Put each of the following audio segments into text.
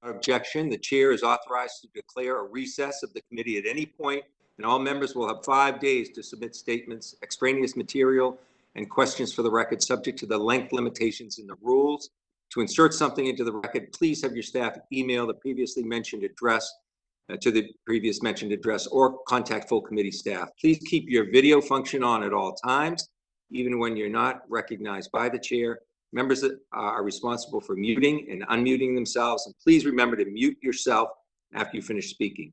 objection, the chair is authorized to declare a recess of the committee at any point, and all members will have 5 days to submit statements, extraneous material, and questions for the record, subject to the length limitations in the rules. To insert something into the record, please have your staff email the previously mentioned address to the previous mentioned address, or contact full committee staff. Please keep your video function on at all times, even when you're not recognized by the chair. Members are responsible for muting and unmuting themselves, and please remember to mute yourself after you finish speaking.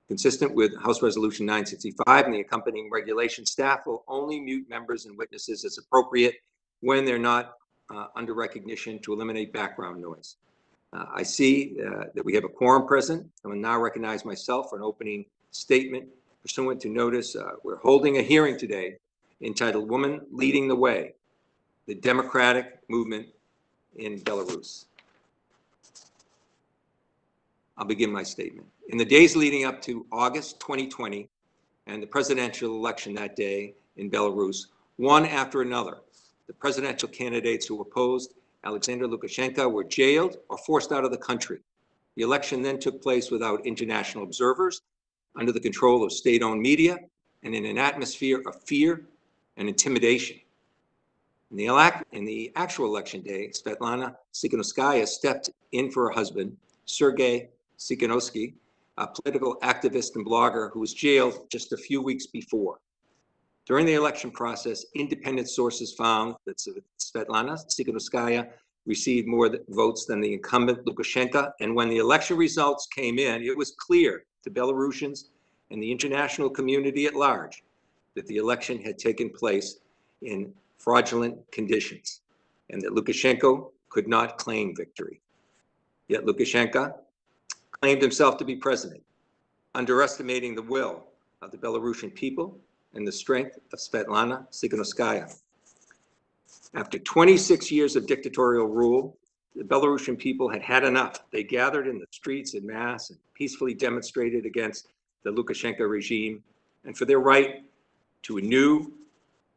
Consistent with House Resolution 965 and the accompanying regulation, staff will only mute members and witnesses as appropriate when they're not under recognition, to eliminate background noise. I see that we have a quorum present. I will now recognize myself for an opening statement pursuant to notice. We're holding a hearing today entitled "Woman Leading the Way: The Democratic Movement in Belarus." I'll begin my statement. In the days leading up to August 2020 and the presidential election that day in Belarus, one after another, the presidential candidates who opposed Alexander Lukashenko were jailed or forced out of the country. The election then took place without international observers, under the control of state-owned media, and in an atmosphere of fear and intimidation. In the actual election day, Svetlana Sigunaskaya stepped in for her husband, Sergei Tsikhanouskaya, a political activist and blogger who was jailed just a few weeks before. During the election process, independent sources found that Svetlana Tsikhanouskaya received more votes than the incumbent Lukashenko, and when the election results came in, it was clear to Belarusians and the international community at large that the election had taken place in fraudulent conditions and that Lukashenko could not claim victory. Yet Lukashenko claimed himself to be president, underestimating the will of the Belarusian people and the strength of Svetlana Sigunaskaya. After 26 years of dictatorial rule, the Belarusian people had had enough. They gathered in the streets en masse and peacefully demonstrated against the Lukashenko regime and for their right to a new,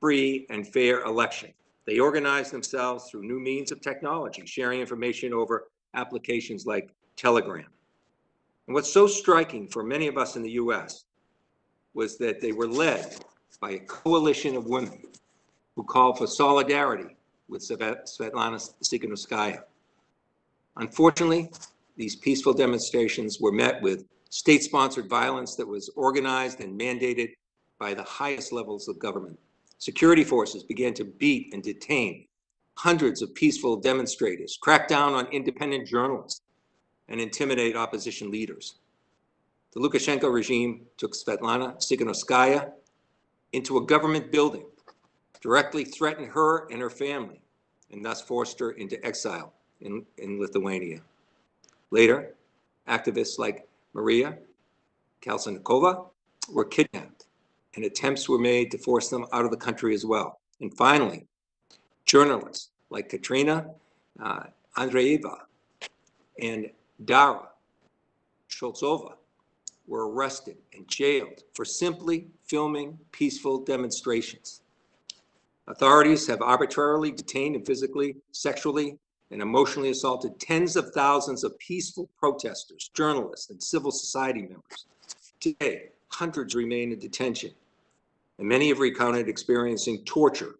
free, and fair election. They organized themselves through new means of technology, sharing information over applications like Telegram. And what's so striking for many of us in the US was that they were led by a coalition of women who called for solidarity with Svetlana Sigunaskaya. Unfortunately, these peaceful demonstrations were met with state-sponsored violence that was organized and mandated by the highest levels of government. Security forces began to beat and detain hundreds of peaceful demonstrators, crack down on independent journalists, and intimidate opposition leaders. The Lukashenko regime took Svetlana Sigunaskaya into a government building, directly threatened her and her family, and thus forced her into exile in Lithuania. Later, activists like Maria Kalesnikova were kidnapped, and attempts were made to force them out of the country as well. And finally, journalists like Katrina Andreeva and Dara Sholtsova were arrested and jailed for simply filming peaceful demonstrations. Authorities have arbitrarily detained and physically, sexually, and emotionally assaulted tens of thousands of peaceful protesters, journalists, and civil society members. Today, hundreds remain in detention, and many have recounted experiencing torture,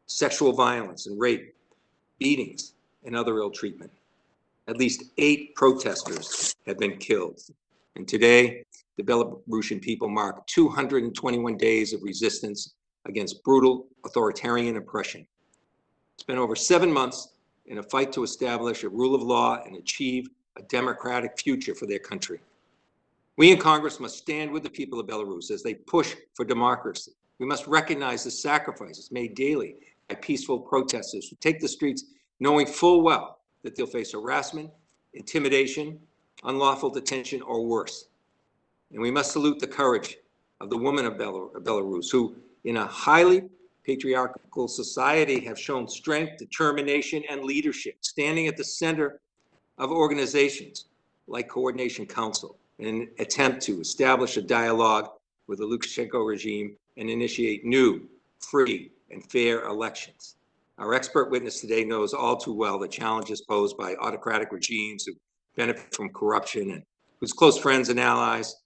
sexual violence and rape, beatings, and other ill treatment. At least 8 protesters have been killed. And today, the Belarusian people mark 221 days of resistance against brutal authoritarian oppression. It's been over 7 months in a fight to establish a rule of law and achieve a democratic future for their country. We in Congress must stand with the people of Belarus as they push for democracy. We must recognize the sacrifices made daily by peaceful protesters who take the streets knowing full well that they'll face harassment, intimidation, unlawful detention, or worse. And we must salute the courage of the women of Belarus, who, in a highly patriarchal society, have shown strength, determination, and leadership, standing at the center of organizations like Coordination Council in an attempt to establish a dialogue with the Lukashenko regime and initiate new, free, and fair elections. Our expert witness today knows all too well the challenges posed by autocratic regimes who benefit from corruption and whose close friends and allies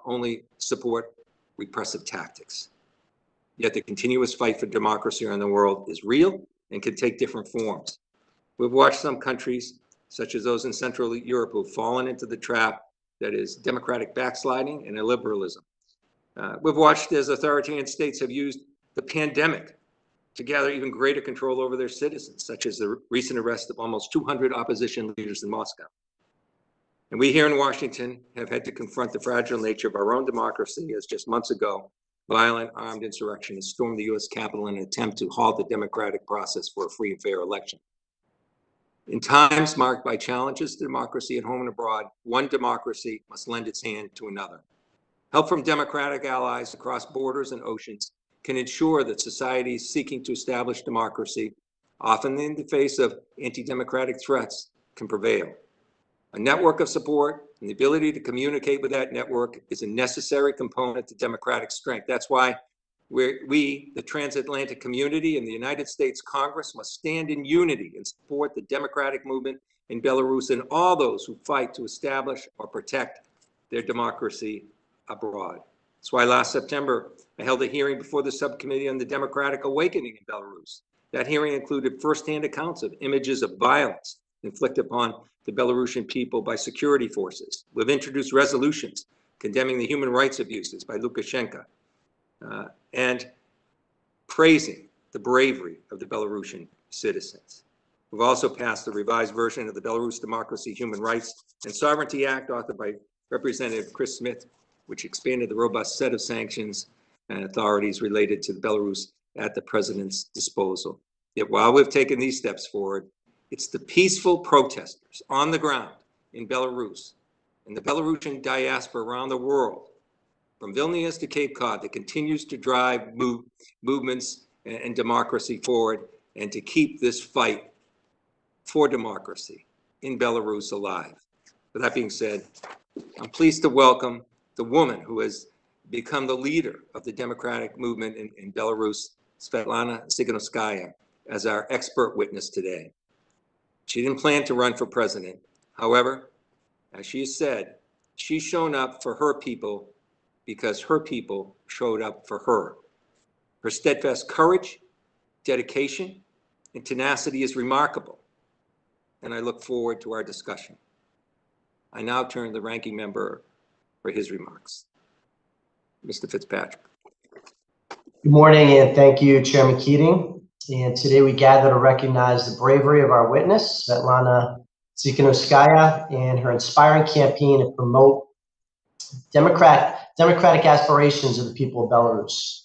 only support repressive tactics. Yet the continuous fight for democracy around the world is real and can take different forms. We've watched some countries, such as those in Central Europe, who have fallen into the trap that is democratic backsliding and illiberalism. We've watched as authoritarian states have used the pandemic to gather even greater control over their citizens, such as the recent arrest of almost 200 opposition leaders in Moscow. And we here in Washington have had to confront the fragile nature of our own democracy, as just months ago, violent armed insurrectionists stormed the U.S. Capitol in an attempt to halt the democratic process for a free and fair election. In times marked by challenges to democracy at home and abroad, one democracy must lend its hand to another. Help from democratic allies across borders and oceans can ensure that societies seeking to establish democracy, often in the face of anti-democratic threats, can prevail. A network of support and the ability to communicate with that network is a necessary component to democratic strength. That's why we, the transatlantic community and the United States Congress, must stand in unity and support the democratic movement in Belarus and all those who fight to establish or protect their democracy abroad. That's why last September, I held a hearing before the Subcommittee on the Democratic Awakening in Belarus. That hearing included firsthand accounts of images of violence inflicted upon the Belarusian people by security forces. We've introduced resolutions condemning the human rights abuses by Lukashenko and praising the bravery of the Belarusian citizens. We've also passed a revised version of the Belarus Democracy, Human Rights, and Sovereignty Act, authored by Representative Chris Smith, which expanded the robust set of sanctions and authorities related to Belarus at the president's disposal. Yet while we've taken these steps forward, it's the peaceful protesters on the ground in Belarus and the Belarusian diaspora around the world, from Vilnius to Cape Cod, that continues to drive movements and democracy forward and to keep this fight for democracy in Belarus alive. With that being said, I'm pleased to welcome the woman who has become the leader of the democratic movement in Belarus, Svetlana Sigunaskaya, as our expert witness today. She didn't plan to run for president. However, as she has said, she's shown up for her people because her people showed up for her. Her steadfast courage, dedication, and tenacity is remarkable, and I look forward to our discussion. I now turn to the ranking member for his remarks. Mr. Fitzpatrick. Good morning, and thank you, Chairman Keating. And today we gather to recognize the bravery of our witness, Sviatlana Tsikhanouskaya, and her inspiring campaign to promote democratic aspirations of the people of Belarus.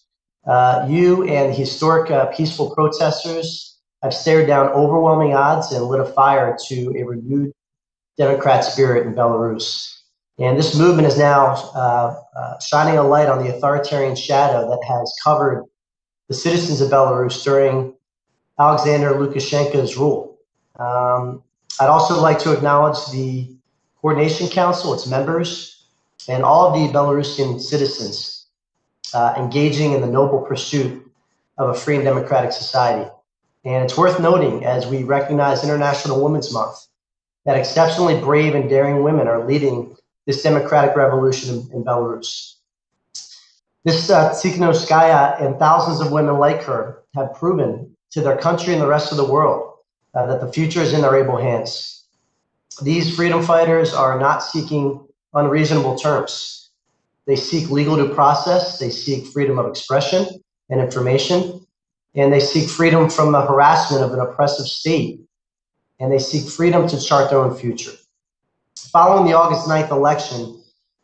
You and the historic peaceful protesters have stared down overwhelming odds and lit a fire to a renewed democrat spirit in Belarus. And this movement is now shining a light on the authoritarian shadow that has covered the citizens of Belarus during Alexander Lukashenko's rule. I'd also like to acknowledge the Coordination Council, its members, and all of the Belarusian citizens engaging in the noble pursuit of a free and democratic society. And it's worth noting, as we recognize International Women's Month, that exceptionally brave and daring women are leading this democratic revolution in Belarus. This Tsikhanouskaya and thousands of women like her have proven to their country and the rest of the world that the future is in their able hands. These freedom fighters are not seeking unreasonable terms. They seek legal due process, they seek freedom of expression and information, and they seek freedom from the harassment of an oppressive state, and they seek freedom to chart their own future. Following the August 9th election,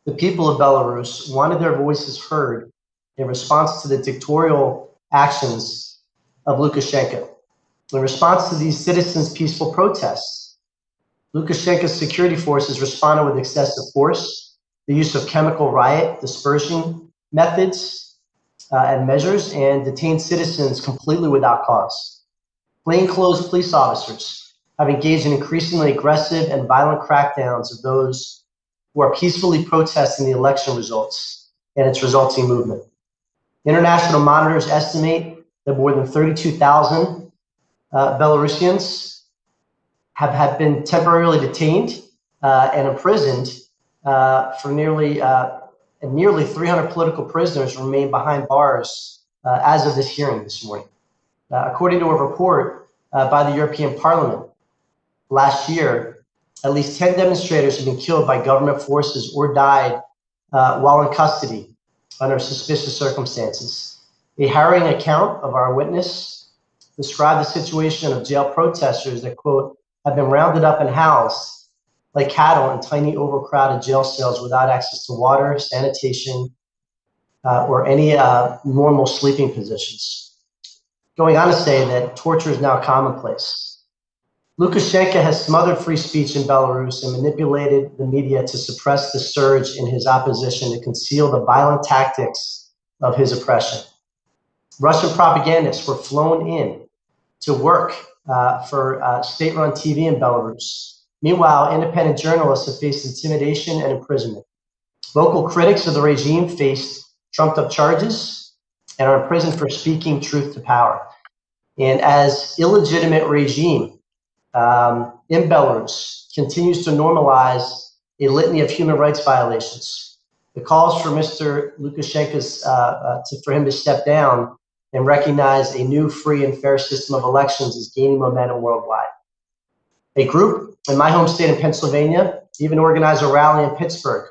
the people of Belarus wanted their voices heard in response to the dictatorial actions of Lukashenko. In response to these citizens' peaceful protests, Lukashenko's security forces responded with excessive force, the use of chemical riot dispersion methods and measures, and detained citizens completely without cause. Plainclothes police officers have engaged in increasingly aggressive and violent crackdowns of those who are peacefully protesting the election results and its resulting movement. International monitors estimate that more than 32,000 Belarusians have been temporarily detained and imprisoned for nearly 300 political prisoners remain behind bars as of this hearing this morning. According to a report by the European Parliament, last year, at least 10 demonstrators have been killed by government forces or died while in custody under suspicious circumstances. A harrowing account of our witness described the situation of jail protesters that, quote, have been rounded up and housed like cattle in tiny overcrowded jail cells without access to water, sanitation, or any normal sleeping positions. Going on to say that torture is now commonplace. Lukashenko has smothered free speech in Belarus and manipulated the media to suppress the surge in his opposition to conceal the violent tactics of his oppression. Russian propagandists were flown in to work for state-run TV in Belarus. Meanwhile, independent journalists have faced intimidation and imprisonment. Vocal critics of the regime faced trumped-up charges and are imprisoned for speaking truth to power. And as illegitimate regime in Belarus continues to normalize a litany of human rights violations, the calls for Mr. Lukashenko's for him to step down and recognize a new free and fair system of elections is gaining momentum worldwide. A group in my home state of Pennsylvania even organized a rally in Pittsburgh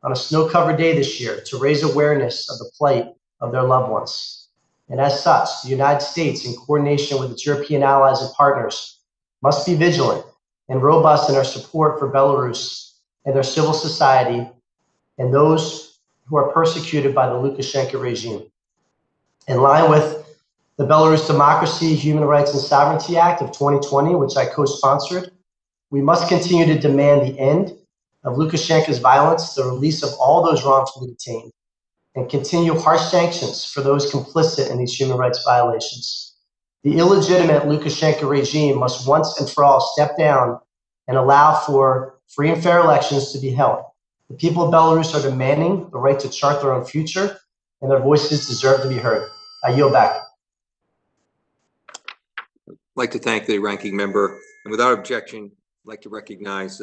on a snow-covered day this year to raise awareness of the plight of their loved ones. And as such, the United States, in coordination with its European allies and partners, must be vigilant and robust in our support for Belarus and their civil society and those who are persecuted by the Lukashenko regime. In line with the Belarus Democracy, Human Rights and Sovereignty Act of 2020, which I co-sponsored, we must continue to demand the end of Lukashenko's violence, the release of all those wrongfully detained, and continue harsh sanctions for those complicit in these human rights violations. The illegitimate Lukashenko regime must once and for all step down and allow for free and fair elections to be held. The people of Belarus are demanding the right to chart their own future, and their voices deserve to be heard. I yield back. I'd like to thank the ranking member, and without objection, I'd like to recognize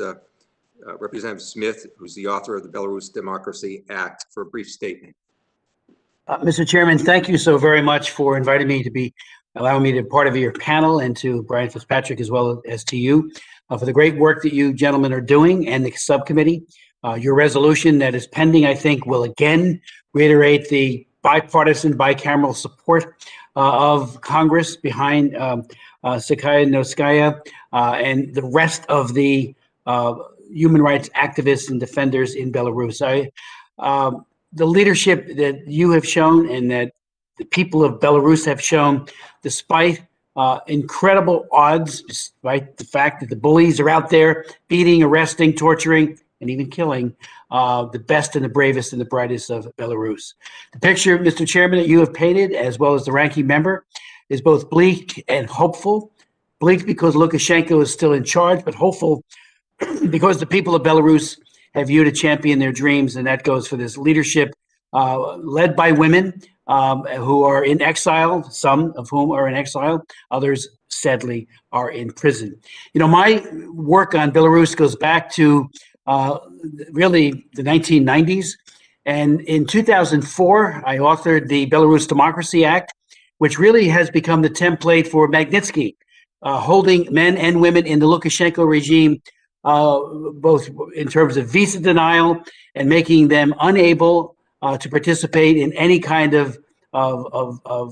Representative Smith, who's the author of the Belarus Democracy Act, for a brief statement. Mr. Chairman, thank you so very much for inviting me to be, allowing me to be part of your panel, and to Brian Fitzpatrick as well as to you for the great work that you gentlemen are doing, and the subcommittee. Your resolution that is pending, I think, will again reiterate the bipartisan, bicameral support of Congress behind Tsikhanouskaya and the rest of the human rights activists and defenders in Belarus. The leadership that you have shown and that the people of Belarus have shown, despite incredible odds, despite the fact that the bullies are out there beating, arresting, torturing, and even killing the best and the bravest and the brightest of Belarus. The picture, Mr. Chairman, that you have painted, as well as the ranking member, is both bleak and hopeful. Bleak because Lukashenko is still in charge, but hopeful because the people of Belarus have you to champion their dreams, and that goes for this leadership led by women who are in exile, some of whom are in exile, others sadly are in prison. You know, my work on Belarus goes back to really the 1990s. And in 2004, I authored the Belarus Democracy Act, which really has become the template for Magnitsky, holding men and women in the Lukashenko regime, both in terms of visa denial and making them unable to participate in any kind of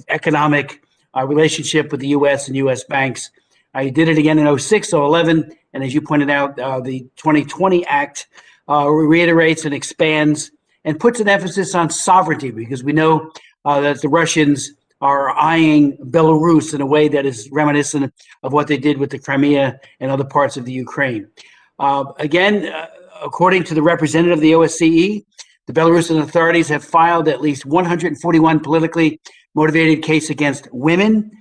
economic relationship with the U.S. and U.S. banks. I did it again in 06, 11, and as you pointed out, the 2020 Act reiterates and expands and puts an emphasis on sovereignty, because we know that the Russians are eyeing Belarus in a way that is reminiscent of what they did with the Crimea and other parts of the Ukraine. Again, according to the representative of the OSCE, the Belarusian authorities have filed at least 141 politically motivated cases against women.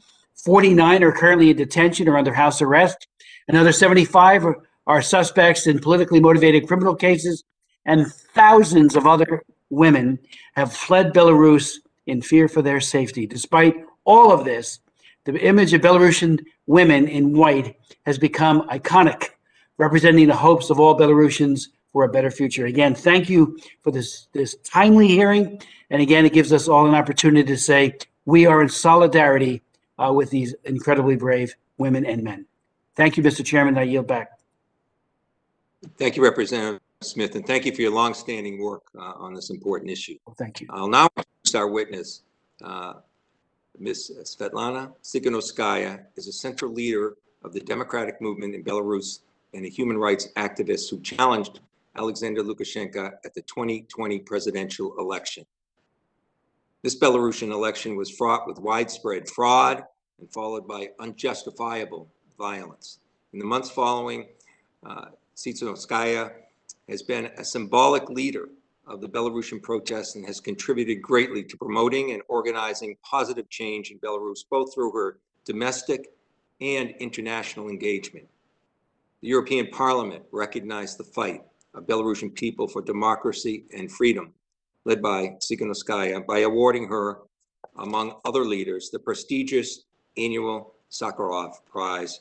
49 are currently in detention or under house arrest. Another 75 are suspects in politically motivated criminal cases, and thousands of other women have fled Belarus in fear for their safety. Despite all of this, the image of Belarusian women in white has become iconic representing the hopes of all Belarusians for a better future. Again, thank you for this timely hearing. And again, it gives us all an opportunity to say we are in solidarity with these incredibly brave women and men. Thank you, Mr. Chairman. I yield back. Thank you, Representative Smith, and thank you for your longstanding work on this important issue. Well, thank you. I'll now introduce our witness. Ms. Svetlana Sigunaskaya is a central leader of the democratic movement in Belarus and a human rights activist who challenged Alexander Lukashenko at the 2020 presidential election. This Belarusian election was fraught with widespread fraud and followed by unjustifiable violence. In the months following, Tsikhanouskaya has been a symbolic leader of the Belarusian protests and has contributed greatly to promoting and organizing positive change in Belarus, both through her domestic and international engagement. The European Parliament recognized the fight of Belarusian people for democracy and freedom, led by Tsikhanouskaya, by awarding her, among other leaders, the prestigious annual Sakharov Prize.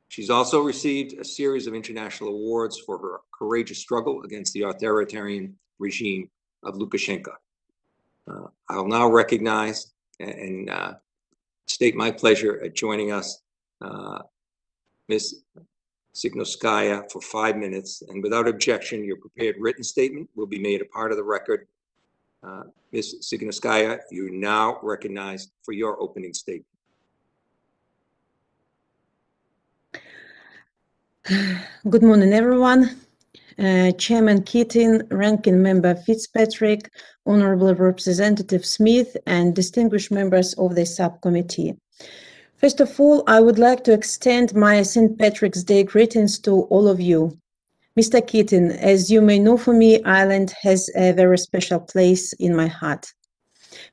She's also received a series of international awards for her courageous struggle against the authoritarian regime of Lukashenko. I'll now recognize and state my pleasure at joining us, Ms. Sigunaskaya, for 5 minutes, and without objection, your prepared written statement will be made a part of the record. Ms. Sigunaskaya, you're now recognized for your opening statement. Good morning, everyone. Chairman Keating, Ranking Member Fitzpatrick, Honorable Representative Smith, and distinguished members of the subcommittee. First of all, I would like to extend my St. Patrick's Day greetings to all of you. Mr. Keating, as you may know, for me, Ireland has a very special place in my heart.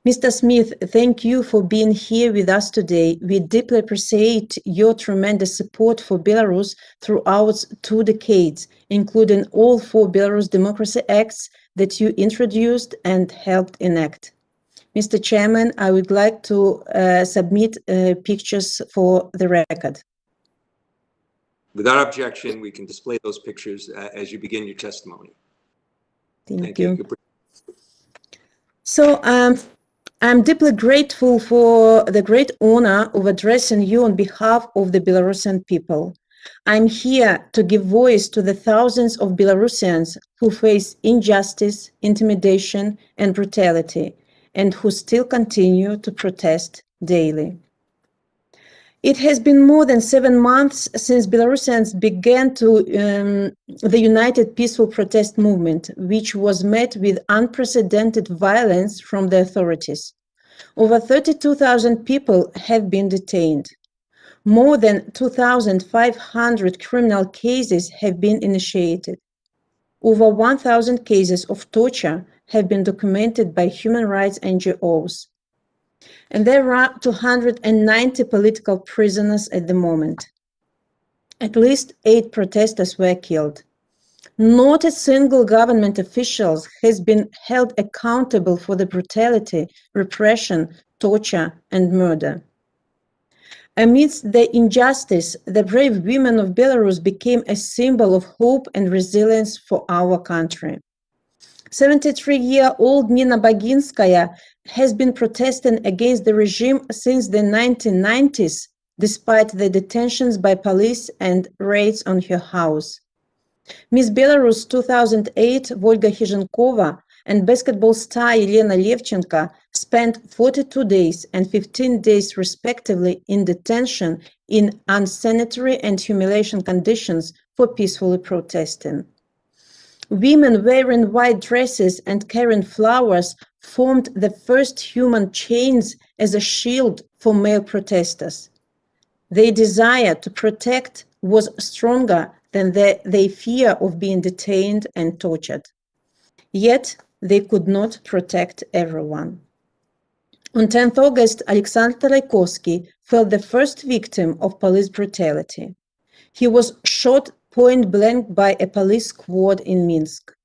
Mr. Smith, thank you for being here with us today. We deeply appreciate your tremendous support for Belarus throughout 2 decades, including all 4 Belarus Democracy Acts that you introduced and helped enact. Mr. Chairman, I would like to submit pictures for the record. Without objection, we can display those pictures as you begin your testimony. Thank you. So, I'm deeply grateful for the great honor of addressing you on behalf of the Belarusian people. I'm here to give voice to the thousands of Belarusians who face injustice, intimidation, and brutality, and who still continue to protest daily. It has been more than 7 months since Belarusians began the United Peaceful Protest Movement, which was met with unprecedented violence from the authorities. Over 32,000 people have been detained. More than 2,500 criminal cases have been initiated. Over 1,000 cases of torture have been documented by human rights NGOs. And there are 290 political prisoners at the moment. At least 8 protesters were killed. Not a single government official has been held accountable for the brutality, repression, torture, and murder. Amidst the injustice, the brave women of Belarus became a symbol of hope and resilience for our country. 73-year-old Nina Baghinskaya has been protesting against the regime since the 1990s, despite the detentions by police and raids on her house. Miss Belarus 2008 Volga Khizhenkova and basketball star Elena Levchenko spent 42 days and 15 days respectively in detention in unsanitary and humiliation conditions for peacefully protesting. Women wearing white dresses and carrying flowers formed the first human chains as a shield for male protesters. Their desire to protect was stronger than their fear of being detained and tortured. Yet, they could not protect everyone. On 10th August, Alexander Raikovsky fell the first victim of police brutality. He was shot point blank by a police squad in Minsk.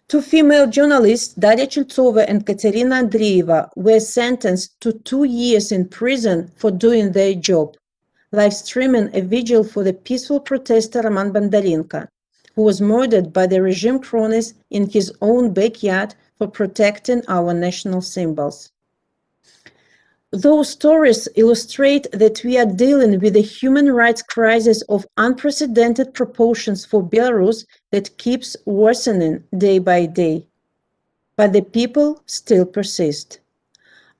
2 female journalists, Daria Chiltsova and Katerina Andreeva, were sentenced to 2 years in prison for doing their job. live streaming a vigil for the peaceful protester Roman Bondarenko, who was murdered by the regime cronies in his own backyard for protecting our national symbols. Those stories illustrate that we are dealing with a human rights crisis of unprecedented proportions for Belarus that keeps worsening day by day. But the people still persist.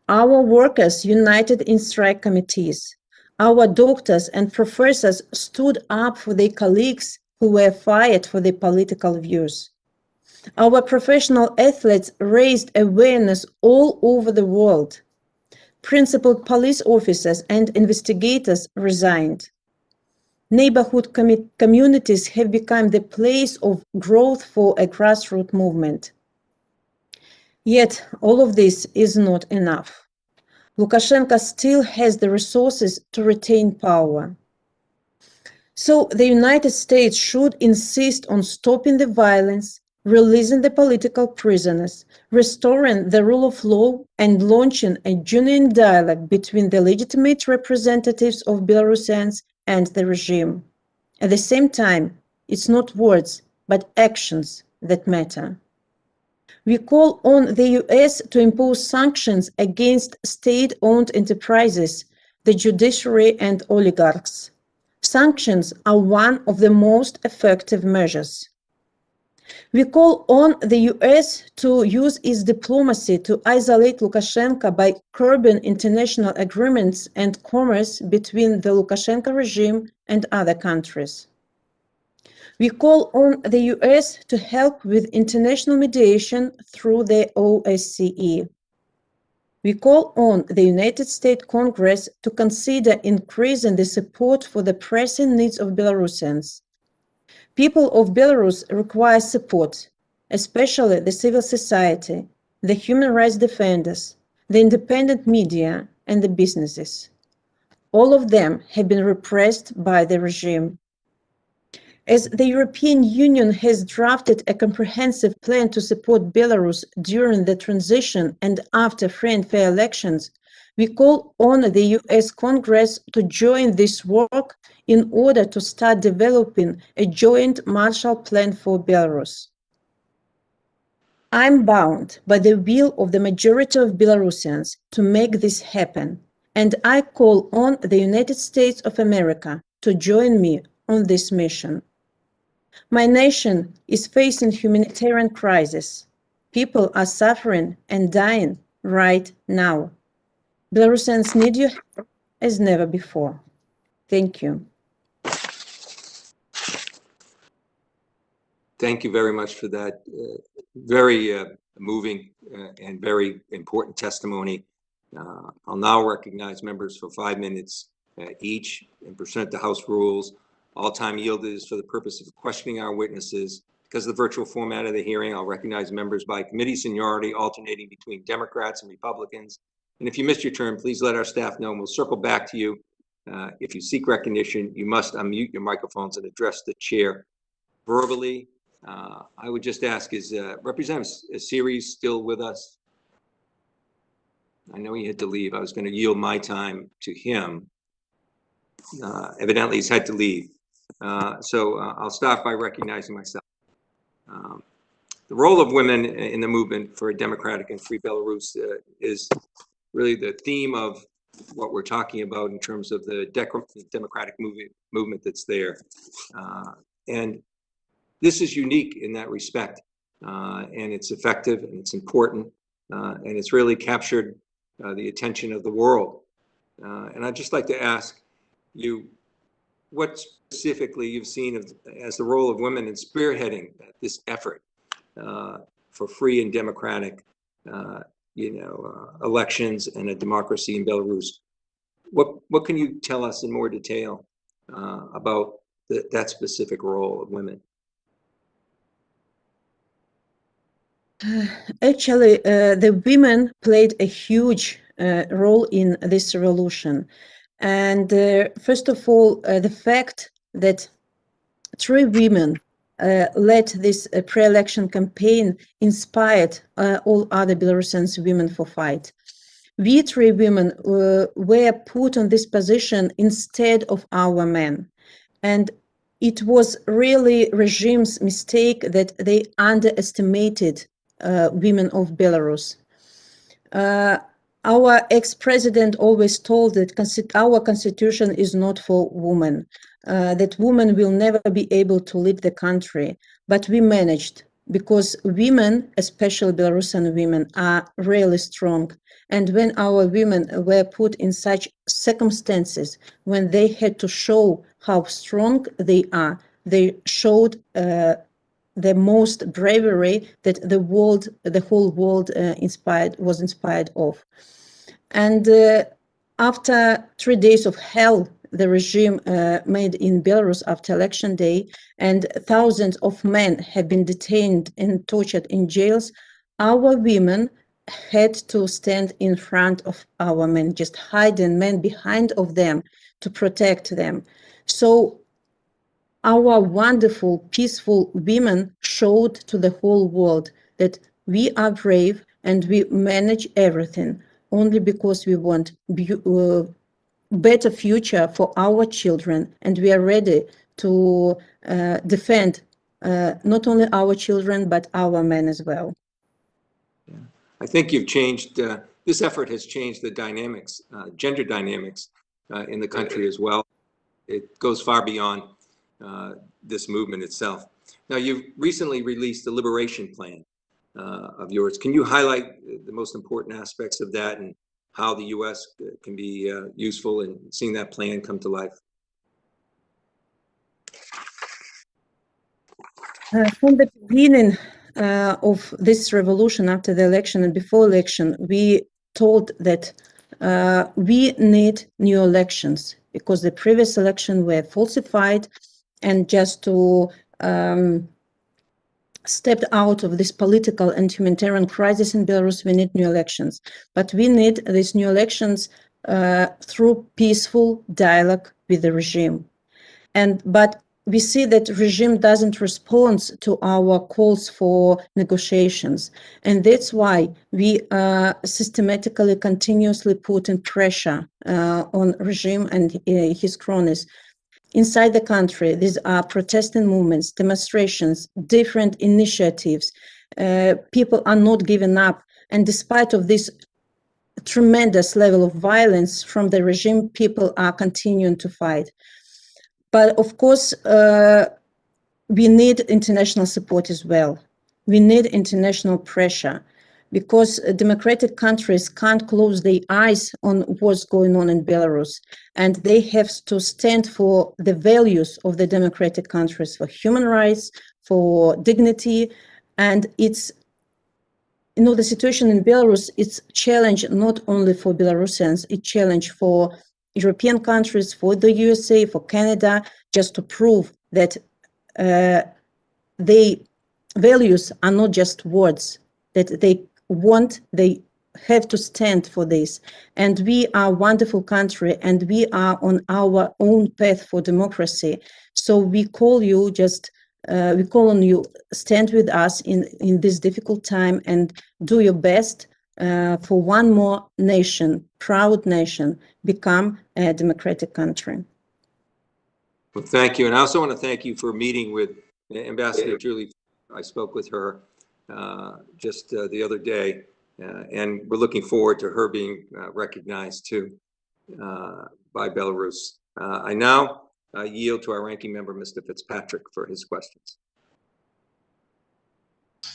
Our workers united in strike committees. Our doctors and professors stood up for their colleagues who were fired for their political views. Our professional athletes raised awareness all over the world. Principal police officers and investigators resigned. Neighborhood communities have become the place of growth for a grassroots movement. Yet, all of this is not enough. Lukashenko still has the resources to retain power. So the United States should insist on stopping the violence, releasing the political prisoners, restoring the rule of law, and launching a genuine dialogue between the legitimate representatives of Belarusians and the regime. At the same time, it's not words, but actions that matter. We call on the US to impose sanctions against state-owned enterprises, the judiciary, and oligarchs. Sanctions are one of the most effective measures. We call on the US to use its diplomacy to isolate Lukashenko by curbing international agreements and commerce between the Lukashenko regime and other countries. We call on the US to help with international mediation through the OSCE. We call on the United States Congress to consider increasing the support for the pressing needs of Belarusians. People of Belarus require support, especially the civil society, the human rights defenders, the independent media, and the businesses. All of them have been repressed by the regime. As the European Union has drafted a comprehensive plan to support Belarus during the transition and after free and fair elections, we call on the US Congress to join this work in order to start developing a joint Marshall Plan for Belarus. I'm bound by the will of the majority of Belarusians to make this happen, and I call on the United States of America to join me on this mission. My nation is facing humanitarian crisis. People are suffering and dying right now. Belarusians need you as never before. Thank you. Thank you very much for that very moving and very important testimony. I'll now recognize members for 5 minutes each and pursuant to House rules. All time yielded is for the purpose of questioning our witnesses. Because of the virtual format of the hearing, I'll recognize members by committee seniority, alternating between Democrats and Republicans. And if you missed your turn, please let our staff know and we'll circle back to you. If you seek recognition, you must unmute your microphones and address the chair verbally. I would just ask, is Representative Series still with us? I know he had to leave. I was going to yield my time to him. Evidently, he's had to leave. So I'll start by recognizing myself. The role of women in the movement for a democratic and free Belarus is really the theme of what we're talking about in terms of the democratic movement that's there. And this is unique in that respect, and it's effective and it's important, and it's really captured the attention of the world. And I'd just like to ask you what specifically you've seen as the role of women in spearheading this effort for free and democratic, elections and a democracy in Belarus. What can you tell us in more detail about that specific role of women? Actually, the women played a huge role in this revolution. And first of all, the fact that 3 women led this pre-election campaign inspired all other Belarusian women for fight. We three women were put on this position instead of our men. And it was really regime's mistake that they underestimated women of Belarus. Our ex-president always told that our constitution is not for women, that women will never be able to lead the country. But we managed, because women, especially Belarusian women, are really strong. And when our women were put in such circumstances, when they had to show how strong they are, they showed the most bravery that the whole world was inspired of. And after 3 days of hell the regime made in Belarus after election day, and thousands of men have been detained and tortured in jails, our women had to stand in front of our men, just hiding men behind of them to protect them. So our wonderful, peaceful women showed to the whole world that we are brave and we manage everything only because we want better future for our children, and we are ready to defend not only our children but our men as well. Yeah. I think you've changed, this effort has changed the dynamics, gender dynamics in the country as well. It goes far beyond this movement itself. Now, you've recently released the liberation plan of yours. Can you highlight the most important aspects of that and how the U.S. can be useful in seeing that plan come to life? From the beginning of this revolution, after the election and before election, we told that we need new elections because the previous elections were falsified, and just to step out of this political and humanitarian crisis in Belarus, we need new elections. But we need these new elections through peaceful dialogue with the regime. But we see that regime doesn't respond to our calls for negotiations. And that's why we systematically, continuously put in pressure on regime and his cronies. Inside the country, these are protesting movements, demonstrations, different initiatives. People are not giving up. And despite of this tremendous level of violence from the regime, people are continuing to fight. But of course, we need international support as well. We need international pressure, because democratic countries can't close their eyes on what's going on in Belarus. And they have to stand for the values of the democratic countries, for human rights, for dignity. And it's, you know, the situation in Belarus, it's a challenge not only for Belarusians, it's a challenge for European countries, for the USA, for Canada, just to prove that their values are not just words, that they have to stand for this. And we are a wonderful country, and we are on our own path for democracy. So we call you we call on you, stand with us in this difficult time and do your best for one more nation, proud nation, become a democratic country. Well, thank you. And I also want to thank you for meeting with Ambassador Julie. I spoke with her just the other day, and we're looking forward to her being recognized too by Belarus. I now yield to our ranking member, Mr. Fitzpatrick, for his questions.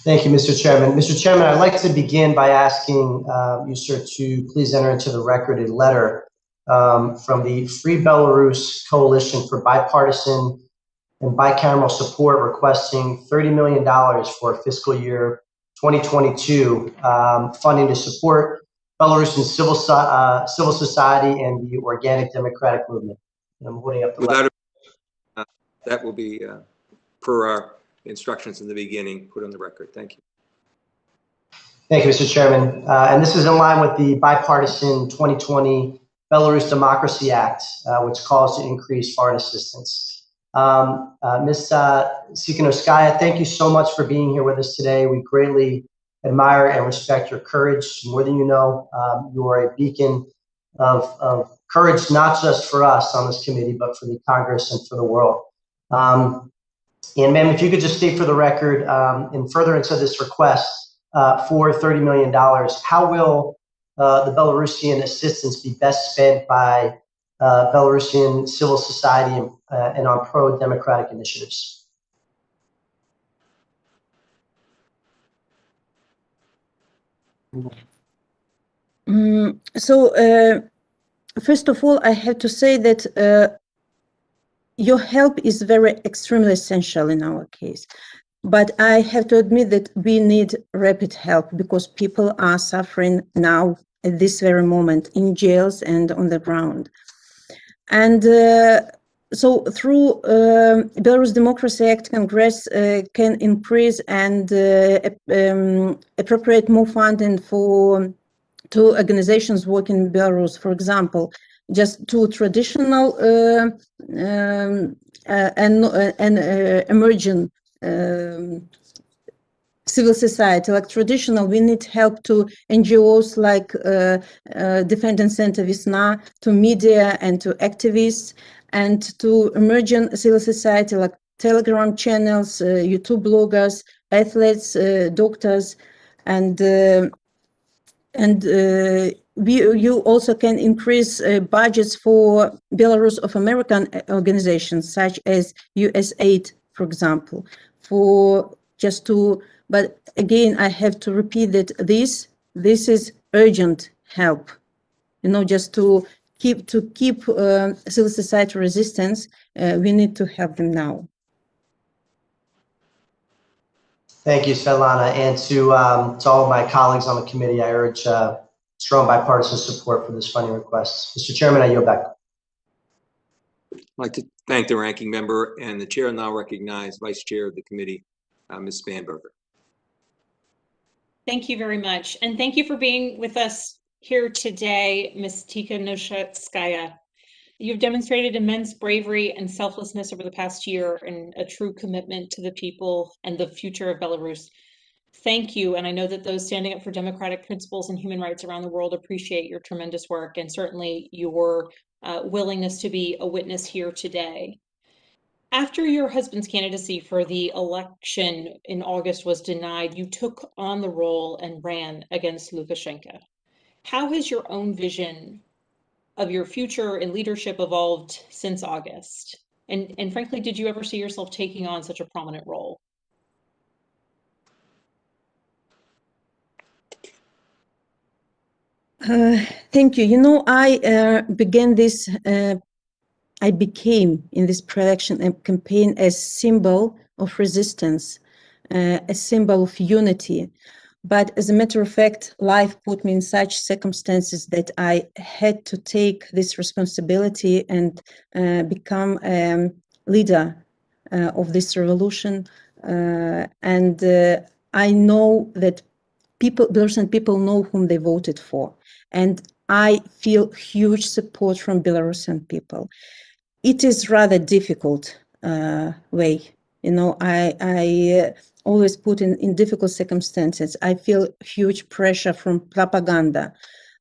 Thank you, Mr. Chairman. Mr. Chairman, I'd like to begin by asking you, sir, to please enter into the record a letter from the Free Belarus Coalition for Bipartisan and Bicameral Support requesting $30 million for fiscal year 2022 funding to support Belarusian civil society and the organic democratic movement. And I'm holding up the letter. That will be, per our instructions in the beginning, put on the record. Thank you. Thank you, Mr. Chairman. And this is in line with the bipartisan 2020 Belarus Democracy Act, which calls to increase foreign assistance. Ms. Tsikhanouskaya, thank you so much for being here with us today. We greatly admire and respect your courage more than you know. You are a beacon of courage, not just for us on this committee, but for the Congress and for the world. And ma'am, if you could just state for the record, in furtherance of this request for $30 million, how will the Belarusian assistance be best spent by Belarusian civil society and on pro-democratic initiatives? First of all, I have to say that your help is very extremely essential in our case. But I have to admit that we need rapid help because people are suffering now at this very moment in jails and on the ground. And so through Belarus Democracy Act, Congress can increase and appropriate more funding to organizations working in Belarus. For example, just to traditional and emerging civil society, like traditional, we need help to NGOs like Defending Center Vesna, to media and to activists, and to emerging civil society like Telegram channels, YouTube bloggers, athletes, doctors, and you also can increase budgets for Belarus of American organizations such as USAID, for example, but again, I have to repeat that this is urgent help, just to keep civil society resistance. We need to help them now. Thank you, Svetlana, and to all of my colleagues on the committee, I urge strong bipartisan support for this funding request. Mr. Chairman, I yield back. I'd like to thank the ranking member, and the chair now recognize Vice Chair of the committee, Ms. Spanberger. Thank you very much. And thank you for being with us here today, Ms. Tsikhanouskaya. You've demonstrated immense bravery and selflessness over the past year and a true commitment to the people and the future of Belarus. Thank you. And I know that those standing up for democratic principles and human rights around the world appreciate your tremendous work and certainly your willingness to be a witness here today. After your husband's candidacy for the election in August was denied, you took on the role and ran against Lukashenko. How has your own vision of your future and leadership evolved since August? And frankly, did you ever see yourself taking on such a prominent role? Thank you. I became in this pre-election campaign a symbol of resistance, a symbol of unity. But as a matter of fact, life put me in such circumstances that I had to take this responsibility and become a leader of this revolution. And I know that Belarusian people know whom they voted for. And I feel huge support from Belarusian people. It is rather difficult way. I always put in difficult circumstances. I feel huge pressure from propaganda.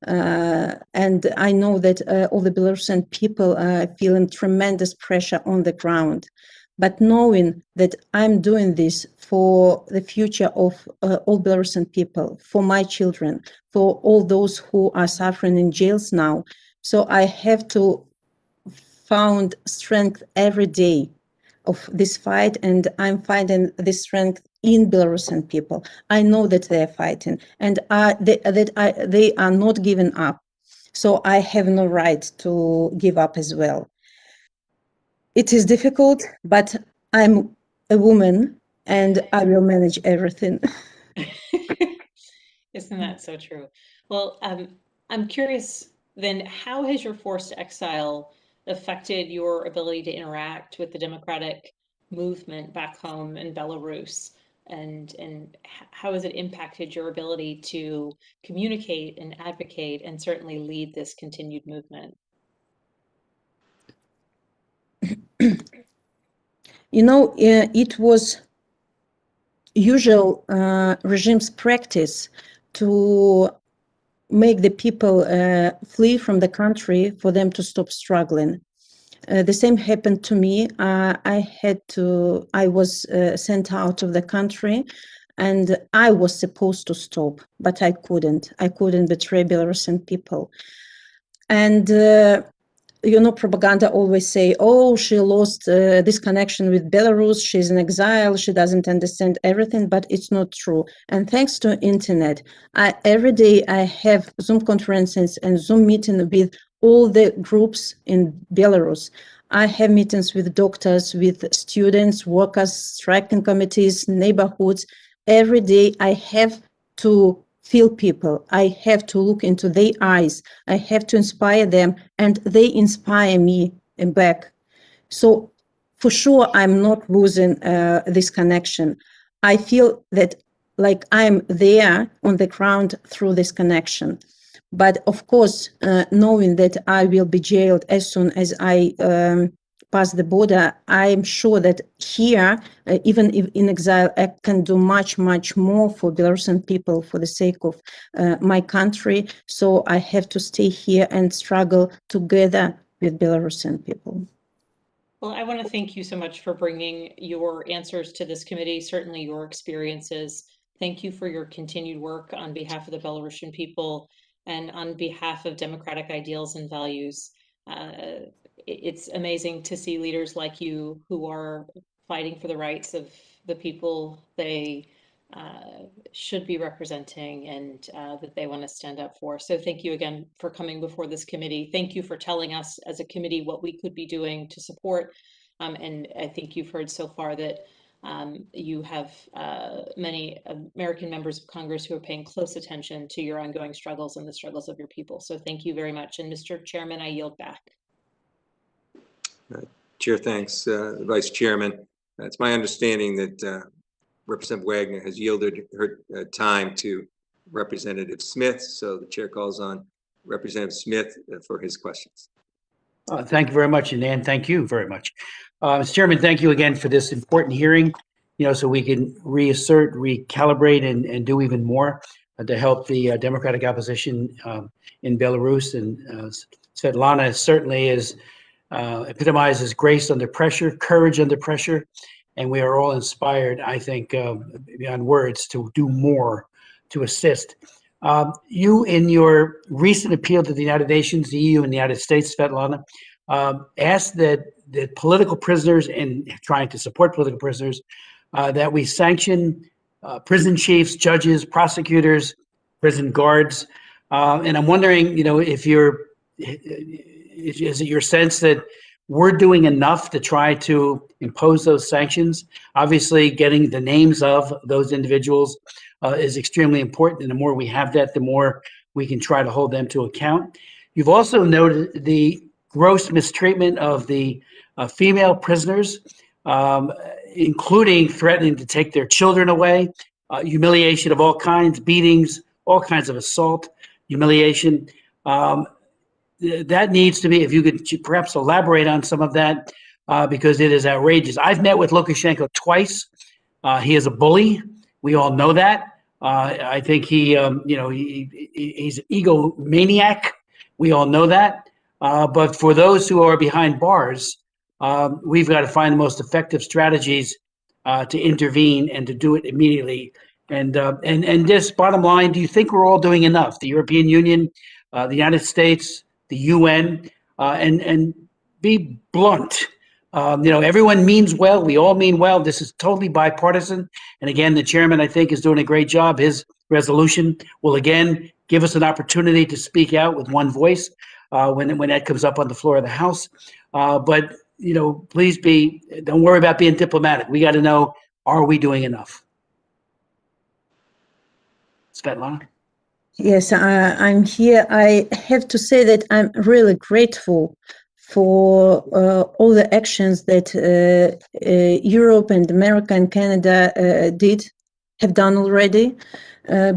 And I know that all the Belarusian people are feeling tremendous pressure on the ground. But knowing that I'm doing this for the future of all Belarusian people, for my children, for all those who are suffering in jails now. So I have to found strength every day of this fight, and I'm finding this strength in Belarusian people. I know that they are fighting, and they are not giving up. So I have no right to give up as well. It is difficult, but I'm a woman, and I will manage everything. Isn't that so true? Well, I'm curious then, how has your forced exile affected your ability to interact with the democratic movement back home in Belarus? And how has it impacted your ability to communicate and advocate and certainly lead this continued movement? It usual regime's practice to make the people flee from the country for them to stop struggling. The same happened to me. I was sent out of the country, and I was supposed to stop, but I couldn't. I couldn't betray Belarusian people. And propaganda always say, oh, she lost this connection with Belarus, she's in exile, she doesn't understand everything, but it's not true. And thanks to internet, every day I have Zoom conferences and Zoom meeting with all the groups in Belarus. I have meetings with doctors, with students, workers, striking committees, neighborhoods. Every day I have to feel people. I have to look into their eyes. I have to inspire them, and they inspire me back. So for sure, I'm not losing this connection. I feel that like I'm there on the ground through this connection. But of course, knowing that I will be jailed as soon as I pass the border, I'm sure that here, even if in exile, I can do much, much more for Belarusian people for the sake of my country. So I have to stay here and struggle together with Belarusian people. Well, I want to thank you so much for bringing your answers to this committee, certainly your experiences. Thank you for your continued work on behalf of the Belarusian people and on behalf of democratic ideals and values. It's amazing to see leaders like you who are fighting for the rights of the people they should be representing and that they want to stand up for. So thank you again for coming before this committee. Thank you for telling us as a committee what we could be doing to support. And I think you've heard so far that you have many American members of Congress who are paying close attention to your ongoing struggles and the struggles of your people. So thank you very much. And Mr. Chairman, I yield back. Chair, thanks. Vice Chairman, it's my understanding that Representative Wagner has yielded her time to Representative Smith, so the chair calls on Representative Smith for his questions. Thank you very much, and Ann, thank you very much. Mr. Chairman, thank you again for this important hearing, so we can reassert, recalibrate, and do even more to help the democratic opposition in Belarus. And Svetlana certainly epitomizes grace under pressure, courage under pressure, and we are all inspired, I think, beyond words, to do more to assist. You, in your recent appeal to the United Nations, the EU, and the United States, Svetlana, asked that political prisoners, and trying to support political prisoners, that we sanction prison chiefs, judges, prosecutors, prison guards. And I'm wondering, if is it your sense that we're doing enough to try to impose those sanctions? Obviously, getting the names of those individuals is extremely important. And the more we have that, the more we can try to hold them to account. You've also noted the gross mistreatment of the female prisoners, including threatening to take their children away, humiliation of all kinds, beatings, all kinds of assault, humiliation. That needs to be, if you could perhaps elaborate on some of that, because it is outrageous. I've met with Lukashenko twice. He is a bully. We all know that. I think he's an egomaniac. We all know that. But for those who are behind bars, we've got to find the most effective strategies to intervene and to do it immediately. And just bottom line, do you think we're all doing enough? The European Union, the United States, the UN, and be blunt. Everyone means well. We all mean well. This is totally bipartisan. And again, the chairman, I think, is doing a great job. His resolution will again give us an opportunity to speak out with one voice when that comes up on the floor of the House. But please don't worry about being diplomatic. We got to know, are we doing enough? Svetlana? Yes, I'm here. I have to say that I'm really grateful for all the actions that Europe and America and Canada have done already,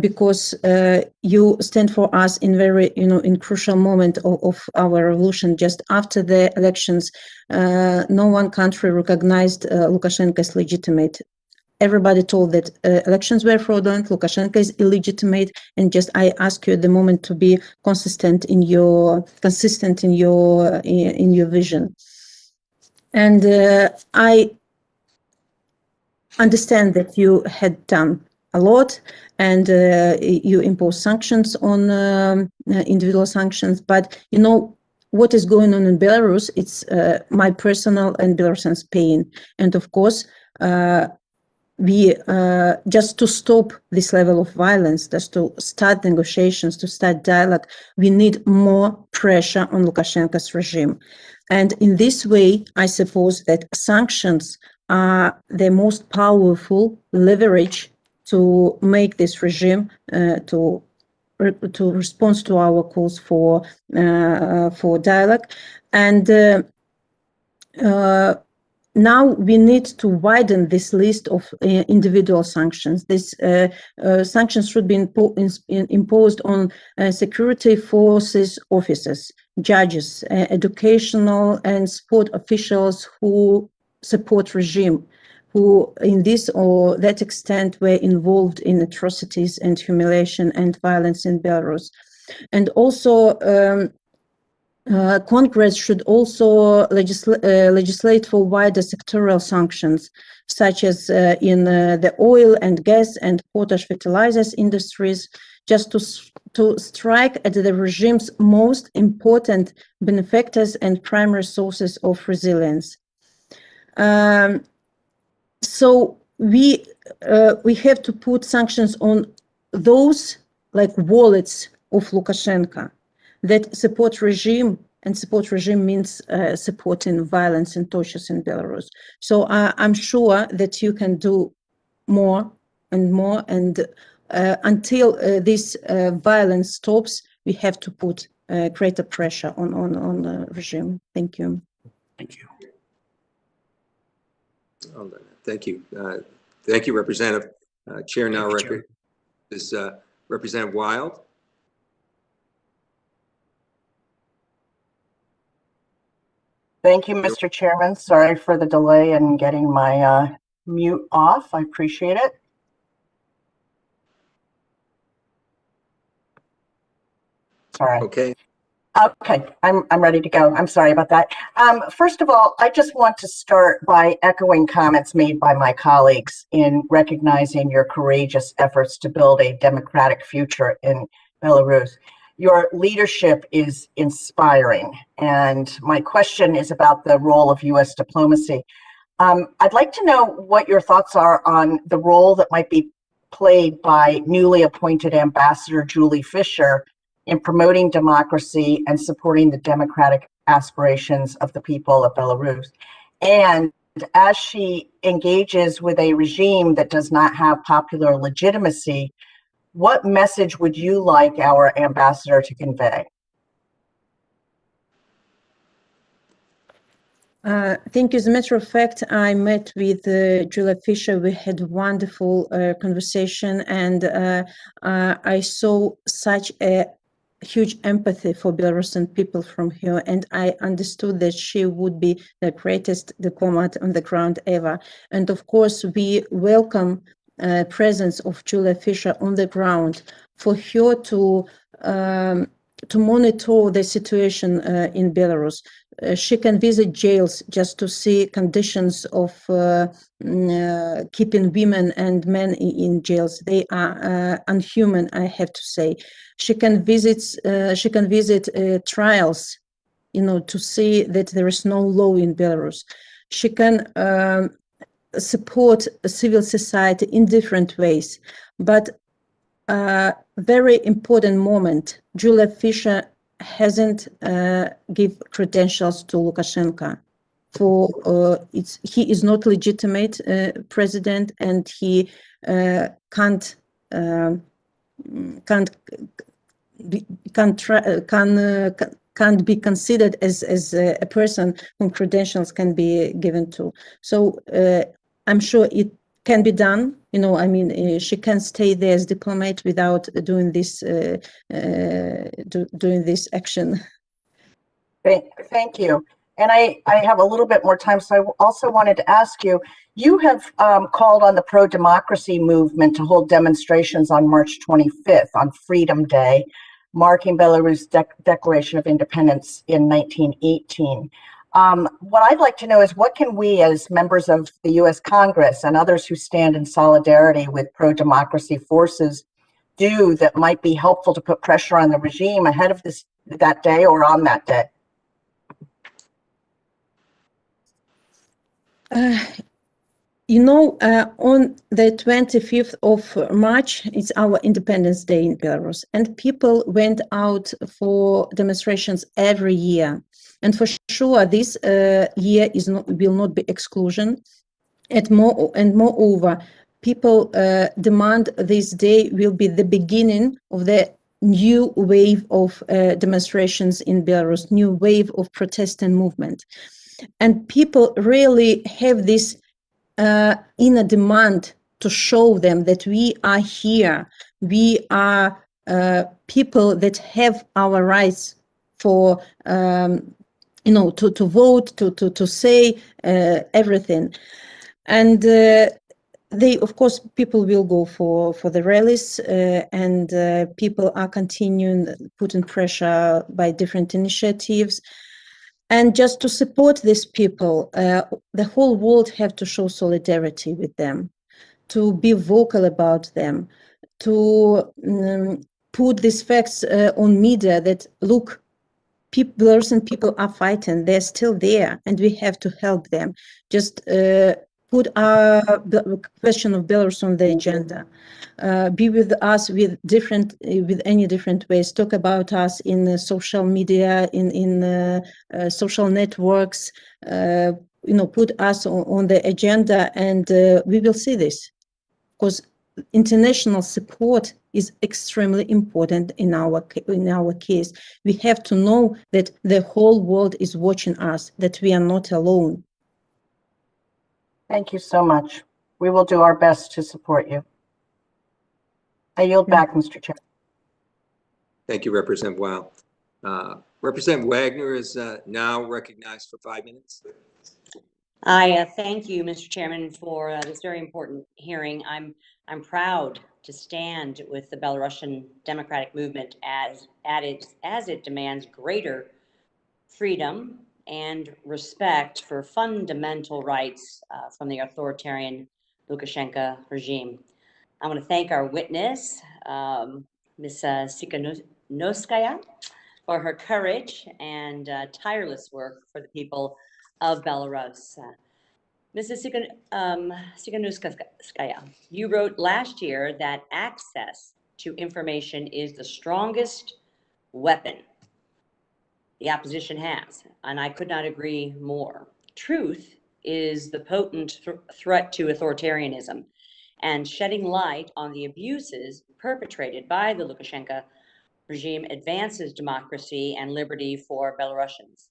because you stand for us in in crucial moment of our revolution. Just after the elections, no one country recognized Lukashenko as legitimate. everybody told that elections were fraudulent, Lukashenko is illegitimate, and just I ask you at the moment to be consistent in your vision. And I understand that you had done a lot, and you impose sanctions on individual sanctions, but you know what is going on in Belarus, it's my personal and Belarusians' pain. And of course, we just to stop this level of violence, just to start negotiations, to start dialogue, we need more pressure on Lukashenko's regime. And in this way, I suppose that sanctions are the most powerful leverage to make this regime to respond to our calls for dialogue. And now we need to widen this list of individual sanctions. These sanctions should be imposed on security forces officers, judges, educational and sport officials who support regime, who in this or that extent were involved in atrocities and humiliation and violence in Belarus. And also Congress should also legislate for wider sectoral sanctions, such as in the oil and gas and potash fertilizers industries, just to strike at the regime's most important benefactors and primary sources of resilience. So we have to put sanctions on those like wallets of Lukashenko that support regime, and support regime means supporting violence and tortures in Belarus. So I'm sure that you can do more and more, and until this violence stops, we have to put greater pressure on the regime. Thank you. Thank you. Thank you. Thank you, Representative. Chair now record is Representative Wild. Thank you, Mr. Chairman. Sorry for the delay in getting my mute off. I appreciate it. Sorry. Okay. Okay, I'm ready to go. I'm sorry about that. First of all, I just want to start by echoing comments made by my colleagues in recognizing your courageous efforts to build a democratic future in Belarus. Your leadership is inspiring, and my question is about the role of U.S. diplomacy. I'd like to know what your thoughts are on the role that might be played by newly appointed Ambassador Julie Fisher in promoting democracy and supporting the democratic aspirations of the people of Belarus. And as she engages with a regime that does not have popular legitimacy, what message would you like our ambassador to convey? Thank you. As a matter of fact, I met with Julia Fisher. We had a wonderful conversation, and I saw such a huge empathy for Belarusian people from her, and I understood that she would be the greatest diplomat on the ground ever. And of course, we welcome presence of Julia Fisher on the ground for her to monitor the situation in Belarus. She can visit jails just to see conditions of keeping women and men in jails. They are unhuman, I have to say. She can visit trials, you know, to see that there is no law in Belarus. She can support civil society in different ways. But very important moment, Julia Fisher hasn't give credentials to Lukashenko. He is not legitimate president, and he can't be considered as a person whom credentials can be given to. So I'm sure it can be done. You know, I mean, she can stay there as diplomat without doing this doing this action. Thank you. And I have a little bit more time, so I also wanted to ask you, you have called on the pro-democracy movement to hold demonstrations on March 25th, on Freedom Day, marking Belarus' Declaration of Independence in 1918. What I'd like to know is, what can we as members of the US Congress and others who stand in solidarity with pro-democracy forces do that might be helpful to put pressure on the regime ahead of that day or on that day? On the 25th of March, it's our Independence Day in Belarus, and people went out for demonstrations every year. And for sure, this year will not be exclusion. And moreover, people demand this day will be the beginning of the new wave of demonstrations in Belarus, new wave of protest and movement. And people really have this inner demand to show them that we are here. We are people that have our rights for, to vote, to say everything. And they, of course, people will go for the rallies, and people are continuing putting pressure by different initiatives. And just to support these people, the whole world have to show solidarity with them, to be vocal about them, to put these facts on media that, look, Belarusian people are fighting, they're still there, and we have to help them. Just put our question of Belarus on the agenda. Be with us with any different ways. Talk about us in social media, in social networks. Put us on the agenda, and we will see this, because international support is extremely important in our case. We have to know that the whole world is watching us, that we are not alone. Thank you so much. We will do our best to support you. I yield back, Mr. Chair. Thank you, Representative Weil. Representative Wagner is now recognized for 5 minutes. I thank you, Mr. Chairman, for this very important hearing. I'm proud to stand with the Belarusian democratic movement as it demands greater freedom and respect for fundamental rights from the authoritarian Lukashenko regime. I want to thank our witness, Ms. Tsikhanouskaya, for her courage and tireless work for the people of Belarus. Mrs. Sigunaskaya, you wrote last year that access to information is the strongest weapon the opposition has, and I could not agree more. Truth is the potent threat to authoritarianism, and shedding light on the abuses perpetrated by the Lukashenko regime advances democracy and liberty for Belarusians.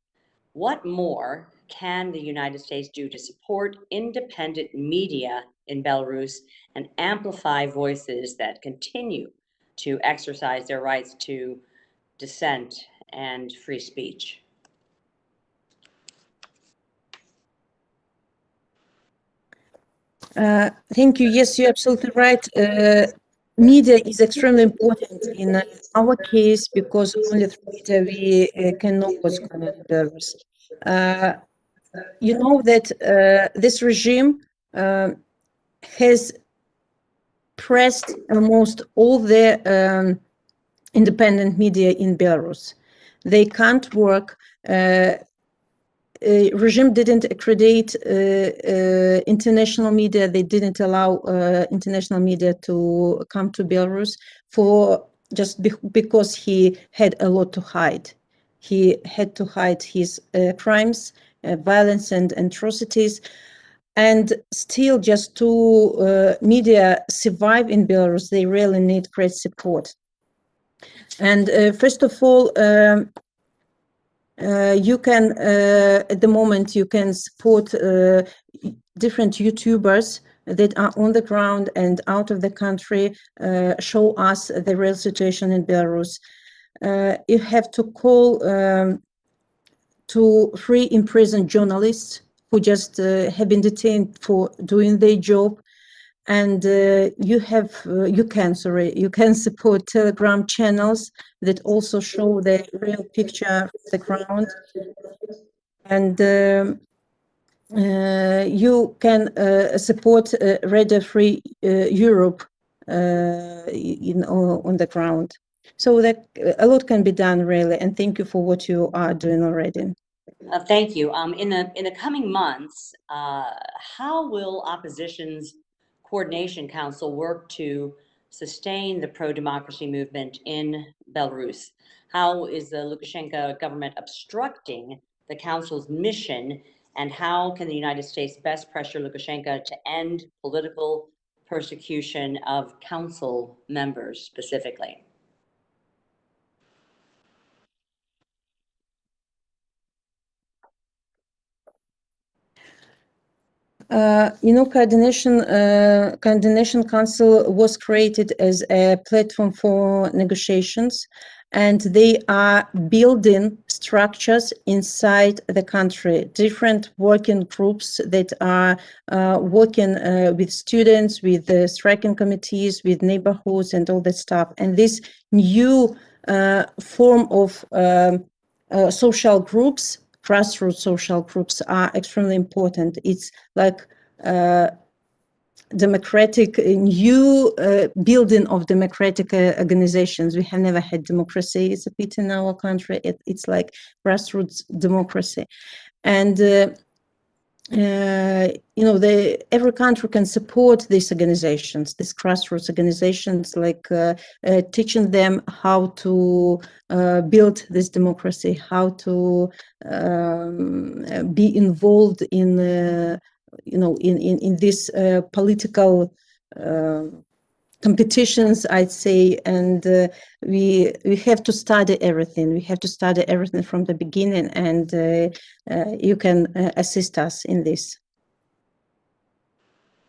What more can the United States do to support independent media in Belarus and amplify voices that continue to exercise their rights to dissent and free speech? Thank you. Yes, you're absolutely right. Media is extremely important in our case, because only through media we can know what's going on in Belarus. You know that this regime has pressed almost all the independent media in Belarus. They can't work. Regime didn't accredit international media. They didn't allow international media to come to Belarus because he had a lot to hide. He had to hide his crimes, violence, and atrocities. And still, just to media survive in Belarus, they really need great support. And first of all, you can, at the moment, you can support different YouTubers that are on the ground and out of the country, show us the real situation in Belarus. You have to call to free imprisoned journalists who just have been detained for doing their job. And you can support Telegram channels that also show the real picture of the ground. And you can support Radio Free Europe on the ground. So that a lot can be done, really. And thank you for what you are doing already. Thank you. In the coming months, how will opposition's coordination council work to sustain the pro-democracy movement in Belarus? How is the Lukashenko government obstructing the council's mission, and how can the United States best pressure Lukashenko to end political persecution of council members specifically? Coordination Council was created as a platform for negotiations, and they are building structures inside the country, different working groups that are working with students, with striking committees, with neighborhoods and all that stuff. And this new form of social groups, grassroots social groups, are extremely important. It's like democratic, new building of democratic organizations. We have never had democracy. It's a pity in our country. It's like grassroots democracy. And every country can support these organizations, these grassroots organizations, like teaching them how to build this democracy, how to be involved in in these political competitions, I'd say. And we have to study everything. We have to study everything from the beginning, and you can assist us in this.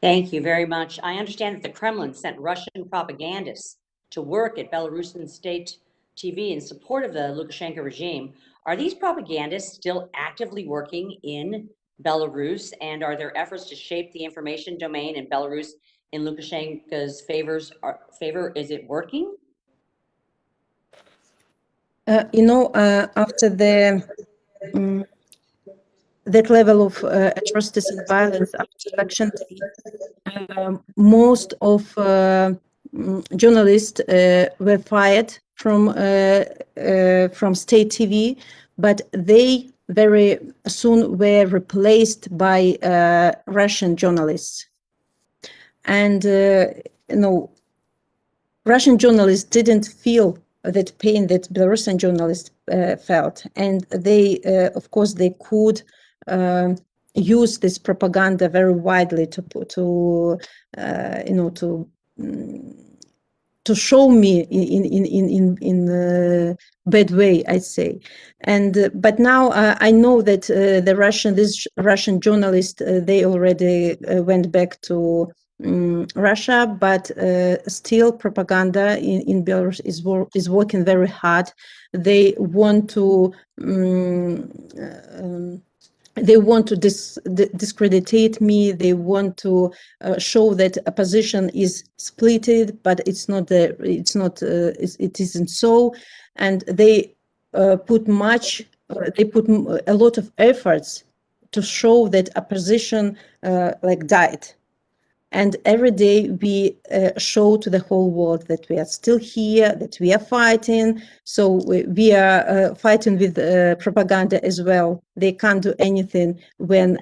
Thank you very much. I understand that the Kremlin sent Russian propagandists to work at Belarusian state TV in support of the Lukashenko regime. Are these propagandists still actively working in Belarus, and are there efforts to shape the information domain in Belarus in Lukashenko's favor? Is it working? After that level of atrocities and violence after election day, most of journalists were fired from state TV, but they very soon were replaced by Russian journalists. And Russian journalists didn't feel that pain that Belarusian journalists felt, and they, of course, they could use this propaganda very widely to show me in a bad way, I'd say. And but now I know that these Russian journalists, they already went back to Russia, but still propaganda in Belarus is working very hard. They want to discredit me. They want to show that opposition is splitted, but it isn't so. And they put a lot of efforts to show that opposition died. And every day we show to the whole world that we are still here, that we are fighting. So we are fighting with propaganda as well. They can't do anything when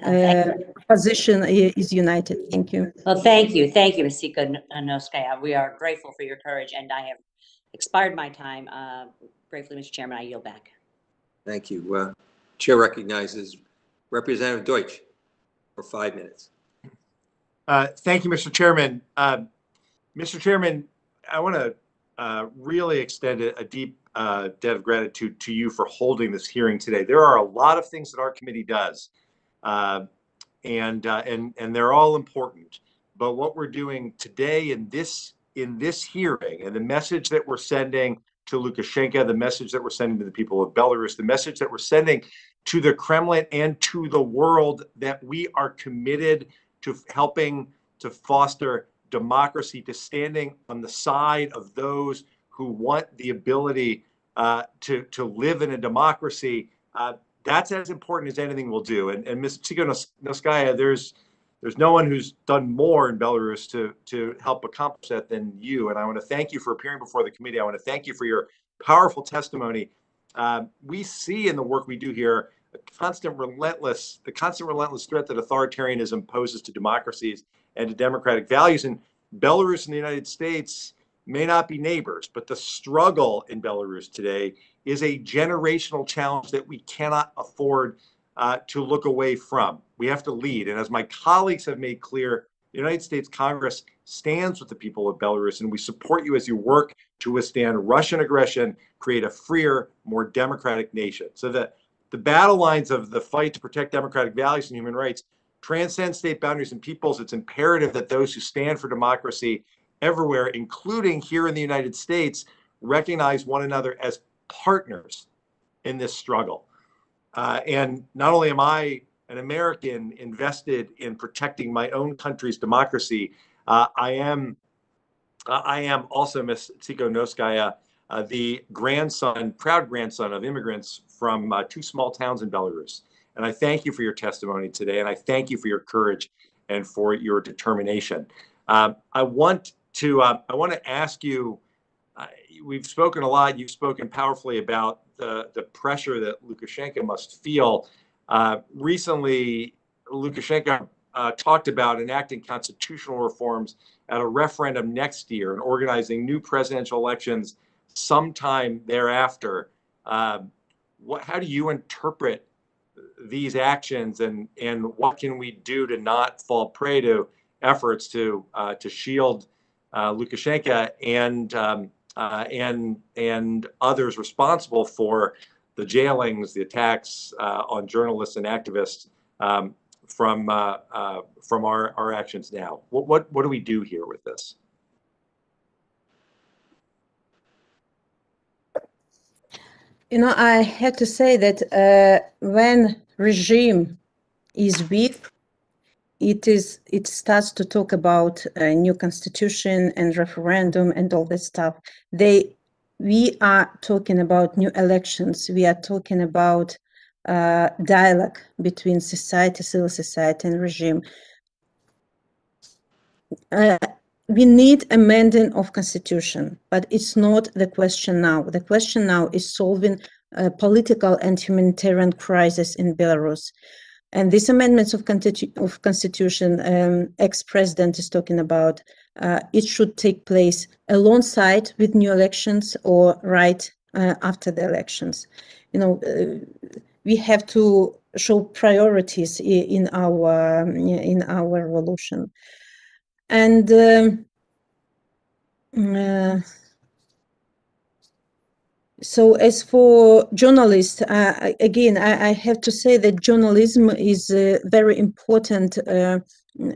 opposition is united. Thank you. Well, thank you. Thank you, Ms. Tsikhanouskaya. We are grateful for your courage, and I have expired my time. Gratefully, Mr. Chairman, I yield back. Thank you. Chair recognizes Representative Deutsch for 5 minutes. Thank you, Mr. Chairman. Mr. Chairman, I want to really extend a deep debt of gratitude to you for holding this hearing today. There are a lot of things that our committee does, and they're all important. But what we're doing today in this hearing, and the message that we're sending to Lukashenko, the message that we're sending to the people of Belarus, the message that we're sending to the Kremlin and to the world that we are committed to helping to foster democracy, to standing on the side of those who want the ability to live in a democracy. That's as important as anything we'll do. And Ms. Tsikhanouskaya, there's no one who's done more in Belarus to help accomplish that than you. And I want to thank you for appearing before the committee. I want to thank you for your powerful testimony. We see in the work we do here the constant relentless threat that authoritarianism poses to democracies and to democratic values. And Belarus and the United States may not be neighbors, but the struggle in Belarus today is a generational challenge that we cannot afford to look away from. We have to lead. And as my colleagues have made clear, the United States Congress stands with the people of Belarus, and we support you as you work to withstand Russian aggression, create a freer, more democratic nation. So that the battle lines of the fight to protect democratic values and human rights transcend state boundaries and peoples. It's imperative that those who stand for democracy everywhere, including here in the United States, recognize one another as partners in this struggle. And not only am I an American invested in protecting my own country's democracy, I am also Ms. Tsikhanouskaya, the proud grandson of immigrants from two small towns in Belarus. And I thank you for your testimony today, and I thank you for your courage and for your determination. I want to ask you, we've spoken a lot, you've spoken powerfully about the pressure that Lukashenko must feel. Recently, Lukashenko talked about enacting constitutional reforms at a referendum next year and organizing new presidential elections sometime thereafter. How do you interpret these actions, and what can we do to not fall prey to efforts to shield Lukashenko and others responsible for the jailings, the attacks on journalists and activists from our actions now? What do we do here with this? I have to say that when regime is weak, it starts to talk about a new constitution and referendum and all that stuff. We are talking about new elections. We are talking about dialogue between society, civil society, and regime. We need amending of constitution, but it's not the question now. The question now is solving a political and humanitarian crisis in Belarus. And these amendments of constitution, ex-president is talking about, it should take place alongside with new elections or right after the elections. We have to show priorities in our revolution. And so as for journalists, again, I have to say that journalism is a very important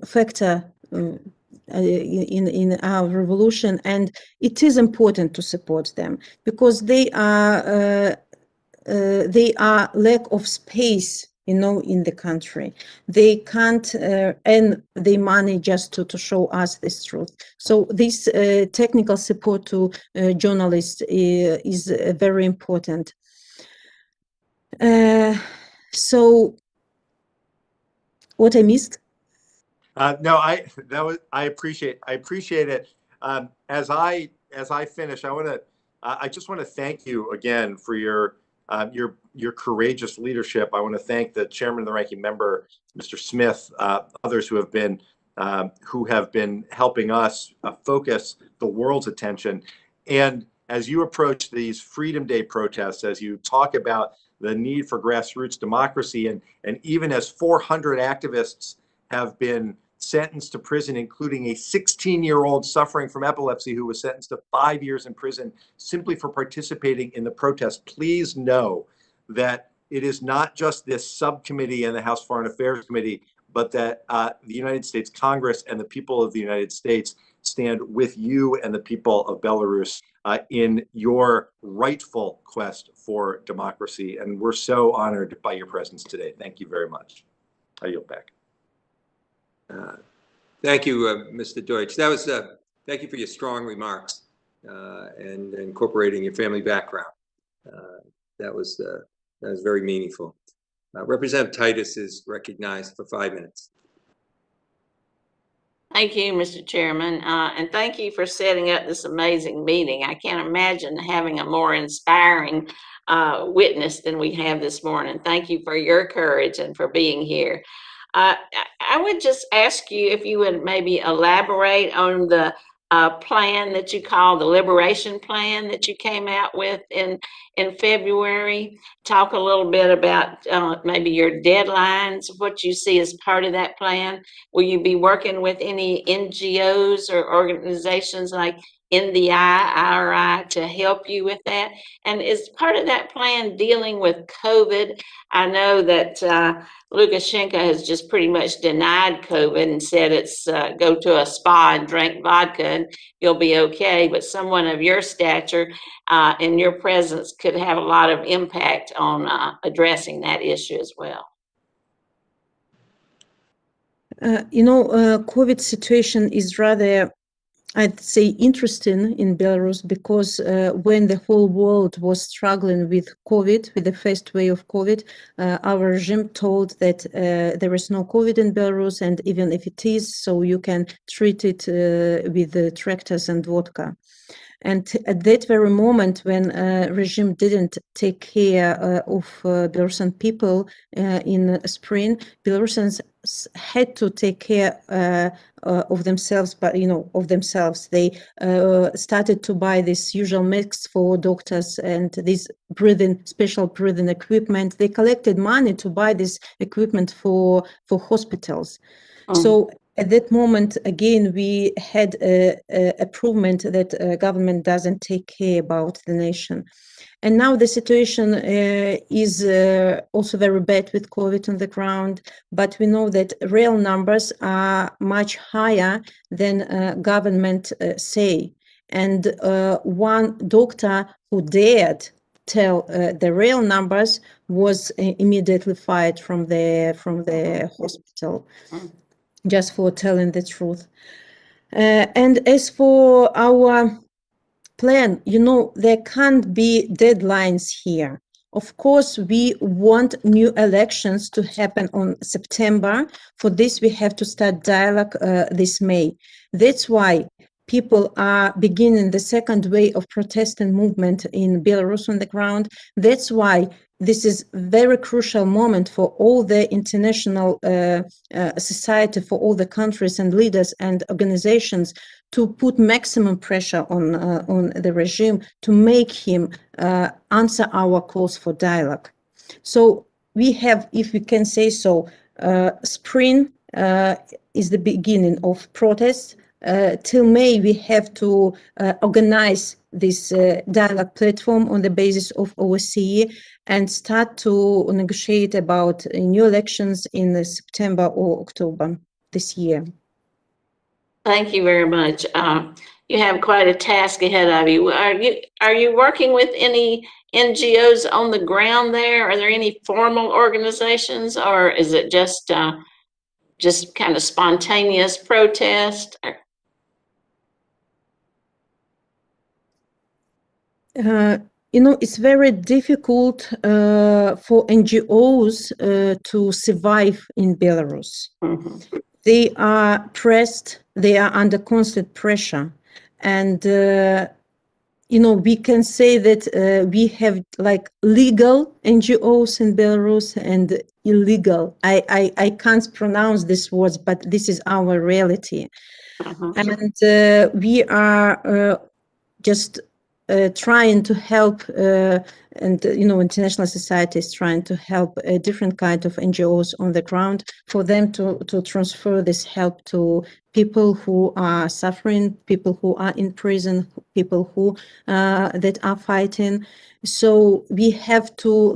factor in our revolution, and it is important to support them because they are lack of space, in the country. They can't earn their money just to show us this truth. So this technical support to journalists is very important. So what I missed? No, I appreciate it. As I finish, I just want to thank you again for your courageous leadership. I want to thank the chairman and the ranking member, Mr. Smith, others who have been helping us focus the world's attention. And as you approach these Freedom Day protests, as you talk about the need for grassroots democracy, and even as 400 activists have been sentenced to prison, including a 16-year-old suffering from epilepsy who was sentenced to 5 years in prison simply for participating in the protest. Please know that it is not just this subcommittee and the House Foreign Affairs Committee, but that the United States Congress and the people of the United States stand with you and the people of Belarus in your rightful quest for democracy. And we're so honored by your presence today. Thank you very much. I yield back. Thank you, Mr. Deutsch. That was, thank you for your strong remarks and incorporating your family background. That was very meaningful. Representative Titus is recognized for 5 minutes. Thank you, Mr. Chairman, and thank you for setting up this amazing meeting. I can't imagine having a more inspiring witness than we have this morning. Thank you for your courage and for being here. I would just ask you if you would maybe elaborate on the plan that you call the Liberation Plan that you came out with in February. Talk a little bit about maybe your deadlines, what you see as part of that plan. Will you be working with any NGOs or organizations like NDI, IRI to help you with that? And is part of that plan dealing with COVID? I know that Lukashenko has just pretty much denied COVID and said it's go to a spa and drink vodka and you'll be okay. But someone of your stature and your presence could have a lot of impact on addressing that issue as well. COVID situation is rather, I'd say, interesting in Belarus because when the whole world was struggling with COVID, with the first wave of COVID, our regime told that there is no COVID in Belarus, and even if it is, so you can treat it with the tractors and vodka. And at that very moment, when regime didn't take care of Belarusian people in spring, Belarusians had to take care of themselves, but of themselves. They started to buy this usual masks for doctors and this special breathing equipment. They collected money to buy this equipment for hospitals. So at that moment, again, we had a proof that government doesn't take care about the nation. And now the situation is also very bad with COVID on the ground, but we know that real numbers are much higher than government say. And one doctor who dared tell the real numbers was immediately fired from the hospital, just for telling the truth. And as for our plan, there can't be deadlines here. Of course, we want new elections to happen on September. For this, we have to start dialogue this May. That's why people are beginning the second wave of protest and movement in Belarus on the ground. That's why this is a very crucial moment for all the international society, for all the countries and leaders and organizations to put maximum pressure on the regime to make him answer our calls for dialogue. So we have, if we can say so, spring is the beginning of protests. Till May, we have to organize this dialogue platform on the basis of OSCE and start to negotiate about new elections in September or October this year. Thank you very much. You have quite a task ahead of you. Are you working with any NGOs on the ground there? Are there any formal organizations, or is it just kind of spontaneous protest? It's very difficult for NGOs to survive in Belarus. Mm-hmm. They are pressed, they are under constant pressure. And, we can say that we have like legal NGOs in Belarus and illegal. I can't pronounce these words, but this is our reality. Uh-huh. And we are just trying to help, and international society is trying to help a different kind of NGOs on the ground for them to transfer this help to people who are suffering, people who are in prison, people who that are fighting. So we have to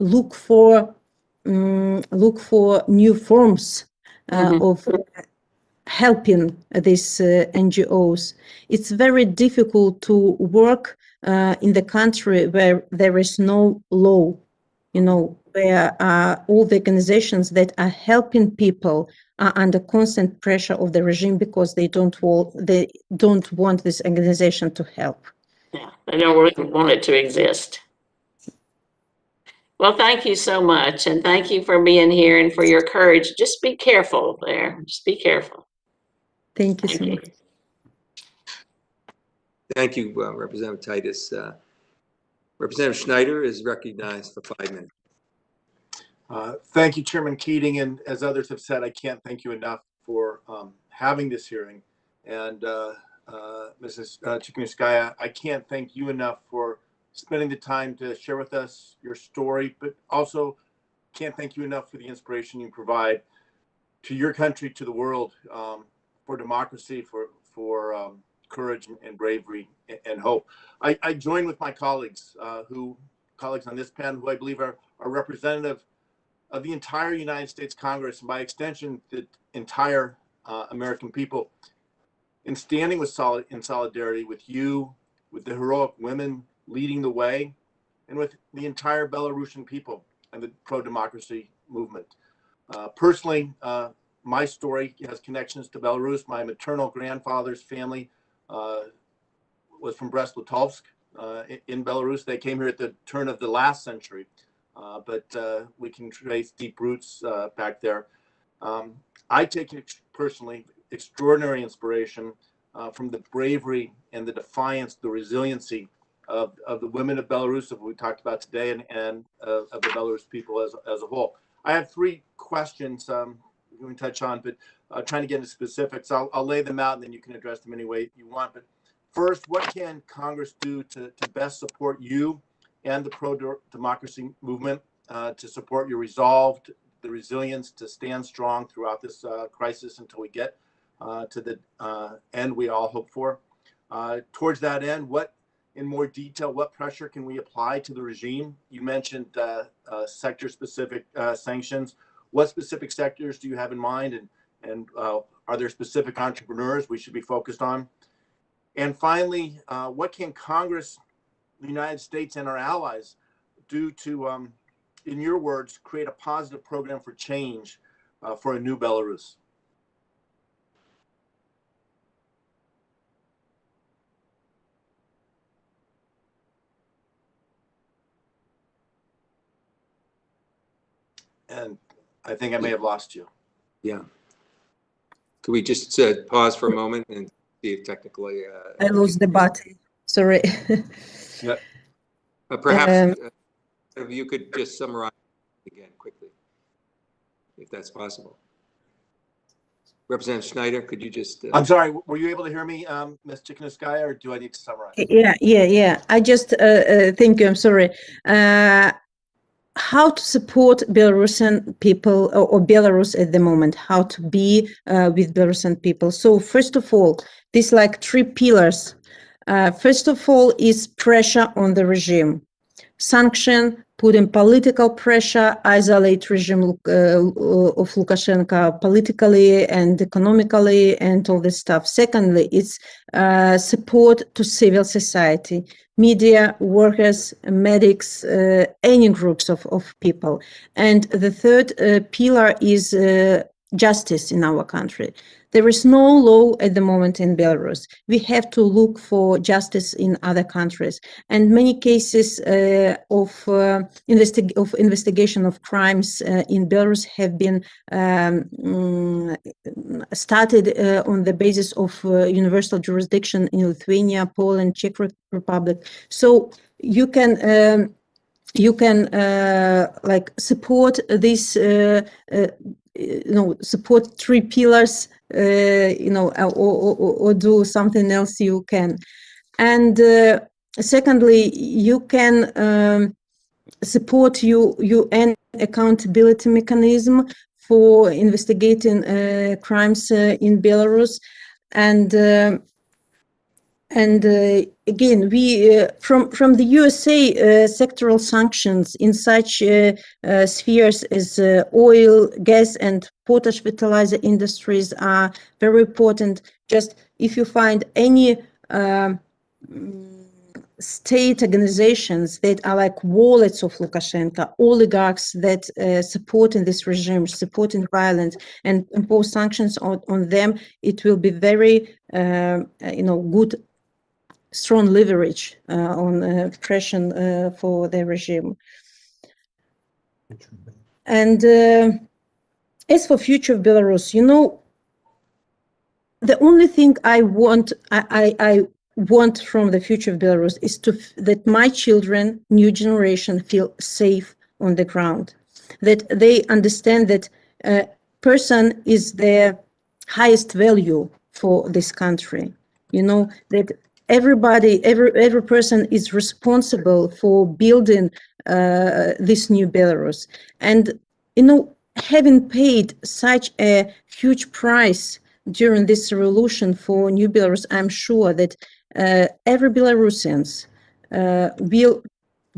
look for new forms of helping these NGOs. It's very difficult to work in the country where there is no law, where all the organizations that are helping people are under constant pressure of the regime because they don't want this organization to help. Yeah, they don't really want it to exist. Well, thank you so much, and thank you for being here and for your courage. Just be careful there. Just be careful. Thank you so much. Thank you, Representative Titus. Representative Schneider is recognized for 5 minutes. Thank you, Chairman Keating. And as others have said, I can't thank you enough for having this hearing. And Mrs. Tsikhanouskaya, I can't thank you enough for spending the time to share with us your story, but also can't thank you enough for the inspiration you provide to your country, to the world, for democracy, for courage and bravery and hope. I join with my colleagues, colleagues on this panel, who I believe are representative of the entire United States Congress, and by extension, the entire American people, in standing in solidarity with you, with the heroic women leading the way, and with the entire Belarusian people and the pro-democracy movement. Personally, my story has connections to Belarus. My maternal grandfather's family was from Brest-Litovsk in Belarus. They came here at the turn of the last century, but we can trace deep roots back there. I take personally extraordinary inspiration from the bravery and the defiance, the resiliency of the women of Belarus that we talked about today, and of the Belarus people as a whole. I have 3 questions we can touch on, but trying to get into specifics. I'll lay them out and then you can address them any way you want. But first, what can Congress do to best support you and the pro-democracy movement, to support your resolve, the resilience to stand strong throughout this crisis until we get to the end we all hope for? Towards that end, in more detail, what pressure can we apply to the regime? You mentioned sector-specific sanctions. What specific sectors do you have in mind, and are there specific entrepreneurs we should be focused on? And finally, what can Congress, the United States, and our allies do to, in your words, create a positive program for change for a new Belarus? And I think I may have lost you. Yeah. Could we just pause for a moment and see if technically... I lost the button. Sorry. Yeah. Perhaps you could just summarize again quickly, if that's possible. Representative Schneider, could you just... I'm sorry, were you able to hear me, Ms. Tsikhanouskaya, or do I need to summarize? Yeah. I just, thank you, I'm sorry. How to support Belarusian people or Belarus at the moment, how to be with Belarusian people. So first of all, these 3 pillars. First of all is pressure on the regime. Sanction, putting political pressure, isolate regime of Lukashenko politically and economically and all this stuff. Secondly, it's support to civil society, media, workers, medics, any groups of people. And the third pillar is justice in our country. There is no law at the moment in Belarus. We have to look for justice in other countries. And many cases of investigation of crimes in Belarus have been started on the basis of universal jurisdiction in Lithuania, Poland, Czech Republic. So you can support this, support 3 pillars, or do something else you can. And secondly, you can support UN accountability mechanism for investigating crimes in Belarus. And And again, we from the USA, sectoral sanctions in such spheres as oil, gas, and potash fertilizer industries are very important. Just if you find any state organizations that are like wallets of Lukashenko, oligarchs that supporting this regime, supporting violence, and impose sanctions on them, it will be very, good, strong leverage on oppression for the regime. And as for future of Belarus, the only thing I want from the future of Belarus is that my children, new generation, feel safe on the ground, that they understand that person is the highest value for this country. That every person is responsible for building this new Belarus, and having paid such a huge price during this revolution for New Belarus, I'm sure that every Belarusians will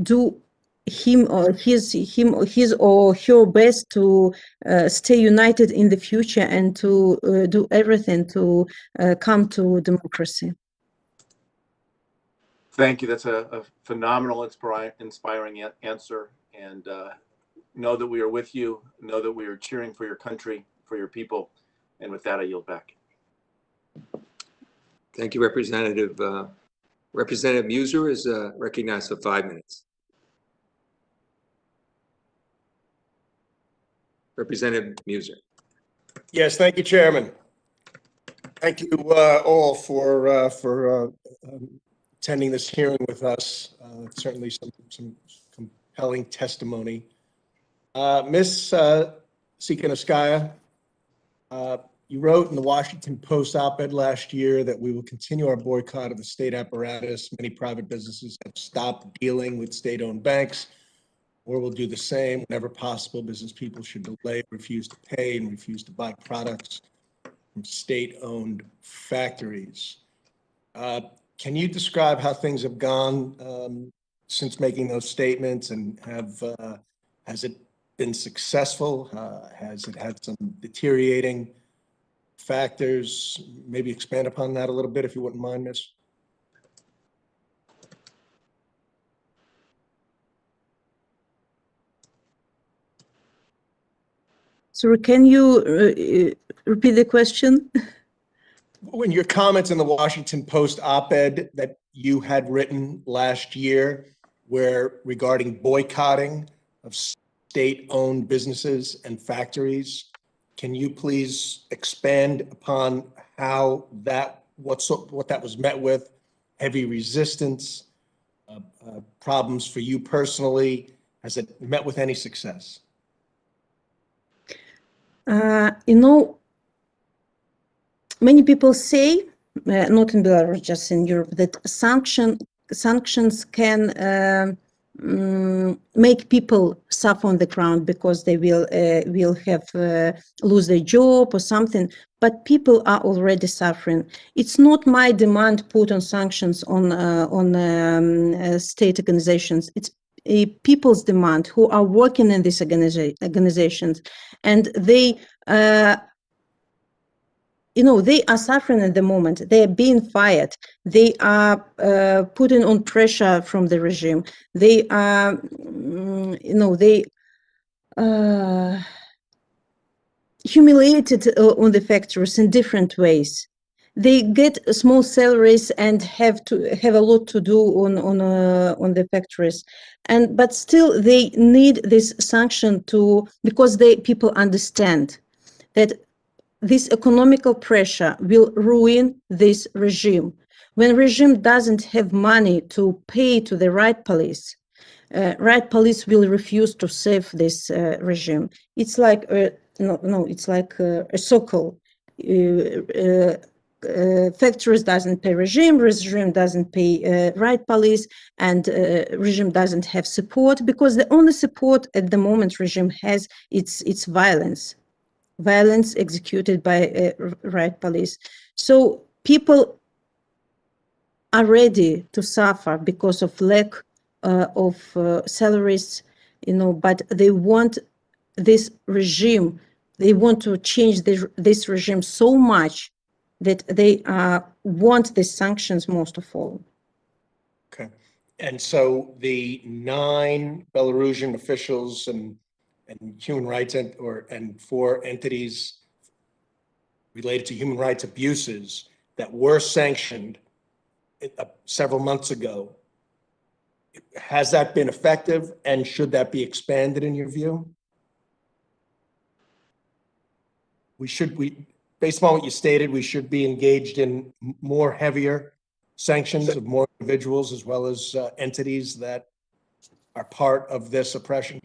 do his or her best to stay united in the future and to do everything to come to democracy. Thank you. That's a phenomenal, inspiring answer. And know that we are with you. Know that we are cheering for your country, for your people. And with that, I yield back. Thank you, Representative. Representative Muser is recognized for 5 minutes. Representative Muser. Yes, thank you, Chairman. Thank you all for attending this hearing with us. Certainly some compelling testimony. Ms. Tsikhanouskaya, you wrote in the Washington Post op-ed last year that we will continue our boycott of the state apparatus. Many private businesses have stopped dealing with state-owned banks, or will do the same whenever possible. Business people should delay, refuse to pay, and refuse to buy products from state-owned factories. Can you describe how things have gone since making those statements, and has it been successful? Has it had some deteriorating factors? Maybe expand upon that a little bit, if you wouldn't mind, Miss. So can you repeat the question? When your comments in the Washington Post op-ed that you had written last year, where regarding boycotting of state-owned businesses and factories, can you please expand upon how that, what that was met with? Heavy resistance, problems for you personally? Has it met with any success? Many people say, not in Belarus, just in Europe, that sanctions can make people suffer on the ground because they will have lose their job or something. But people are already suffering. It's not my demand put on sanctions on state organizations. It's people's demand who are working in these organizations, and they. They are suffering at the moment. They are being fired. They are putting on pressure from the regime. They are, humiliated on the factories in different ways. They get small salaries and have a lot to do on the factories, but still they need this sanction because people understand that this economical pressure will ruin this regime. When regime doesn't have money to pay to the right police will refuse to save this regime. It's like it's like a circle. Factories doesn't pay regime doesn't pay right police, and regime doesn't have support, because the only support at the moment regime has it's violence executed by right police. So people are ready to suffer because of lack of salaries, but they want this regime, they want to change this regime so much that they want the sanctions most of all. Okay. And so the 9 Belarusian officials and human rights and 4 entities related to human rights abuses that were sanctioned several months ago, has that been effective, and should that be expanded in your view? Based on what you stated, we should be engaged in more heavier sanctions of more individuals as well as entities that are part of this oppression?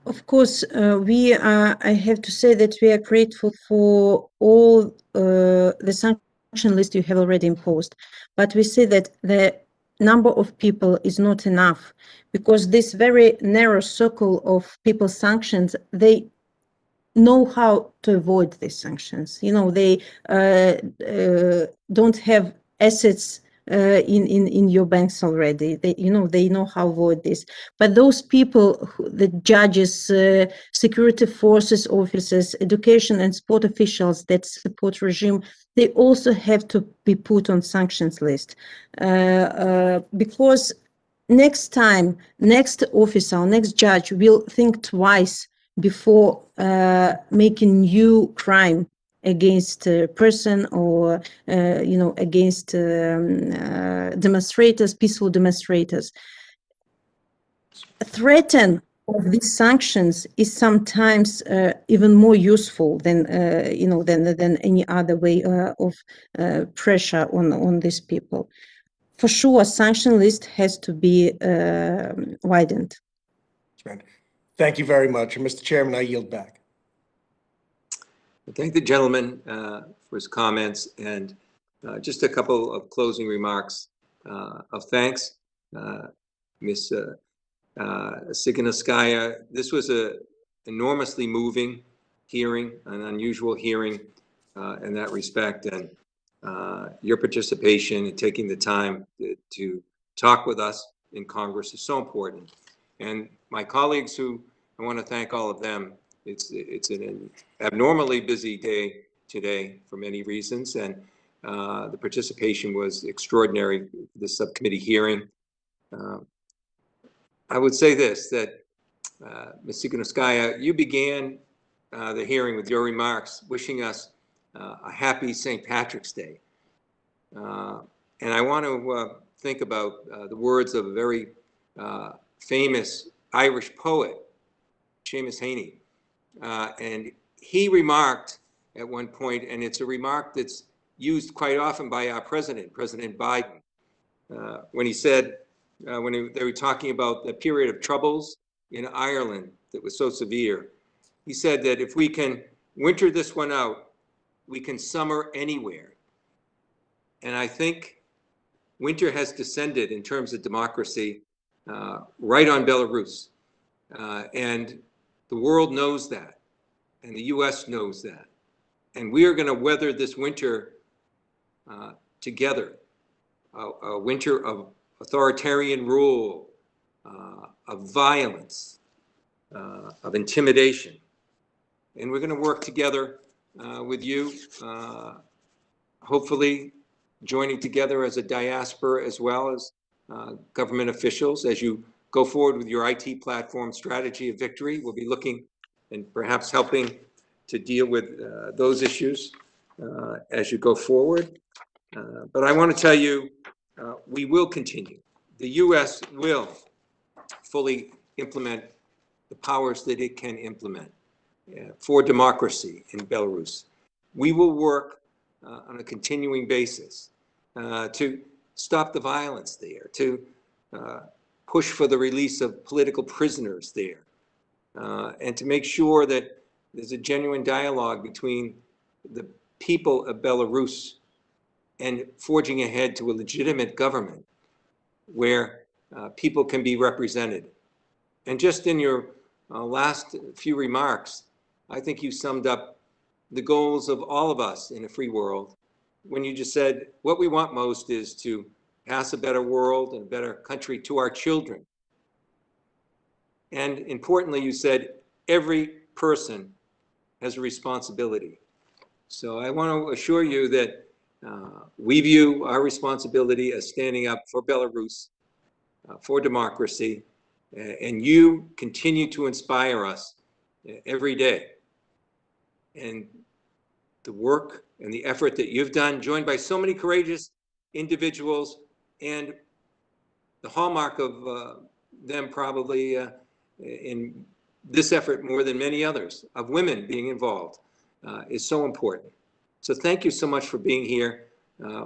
Of course, I have to say that we are grateful for all the sanction list you have already imposed, but we see that the number of people is not enough, because this very narrow circle of people sanctions, they know how to avoid these sanctions. They don't have assets in your banks already. They know how to avoid this. But those people, the judges, security forces officers, education and sport officials that support regime, they also have to be put on sanctions list, because next time, next officer, next judge will think twice before making new crime against a person or against demonstrators, peaceful demonstrators. A threaten of these sanctions is sometimes even more useful than than any other way of pressure on these people. For sure, sanction list has to be widened. Thank you very much. And Mr. Chairman, I yield back. I thank the gentleman for his comments, and just a couple of closing remarks of thanks. Ms. Sigunaskaya, this was an enormously moving hearing, an unusual hearing in that respect, and your participation and taking the time to talk with us in Congress is so important. And my colleagues, who I want to thank all of them. It's an abnormally busy day today for many reasons, and the participation was extraordinary for the subcommittee hearing. I would say this, that Ms. Sigunaskaya, you began the hearing with your remarks wishing us a happy St. Patrick's Day. And I want to think about the words of a very famous Irish poet, Seamus Heaney. And he remarked at one point, and it's a remark that's used quite often by our president, President Biden, when he said, they were talking about the period of troubles in Ireland that was so severe, he said that if we can winter this one out, we can summer anywhere. And I think winter has descended in terms of democracy right on Belarus. And the world knows that, and the US knows that. And we are going to weather this winter together, a winter of authoritarian rule, of violence, of intimidation. And we're going to work together with you, hopefully joining together as a diaspora as well as government officials. As you go forward with your IT platform strategy of victory, we'll be looking and perhaps helping to deal with those issues as you go forward. But I want to tell you, we will continue. The U.S. will fully implement the powers that it can implement for democracy in Belarus. We will work on a continuing basis to stop the violence there, to push for the release of political prisoners there, and to make sure that there's a genuine dialogue between the people of Belarus and forging ahead to a legitimate government where people can be represented. And just in your last few remarks, I think you summed up the goals of all of us in a free world, when you just said, what we want most is to pass a better world and a better country to our children. And importantly, you said every person has a responsibility. So I want to assure you that we view our responsibility as standing up for Belarus, for democracy, and you continue to inspire us every day. And the work and the effort that you've done, joined by so many courageous individuals, and the hallmark of them probably in this effort more than many others, of women being involved, is so important. So thank you so much for being here.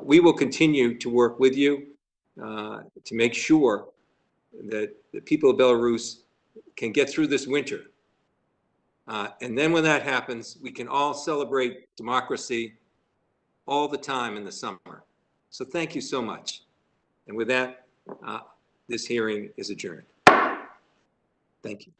We will continue to work with you to make sure that the people of Belarus can get through this winter. And then when that happens, we can all celebrate democracy all the time in the summer. So thank you so much. And with that, this hearing is adjourned. Thank you.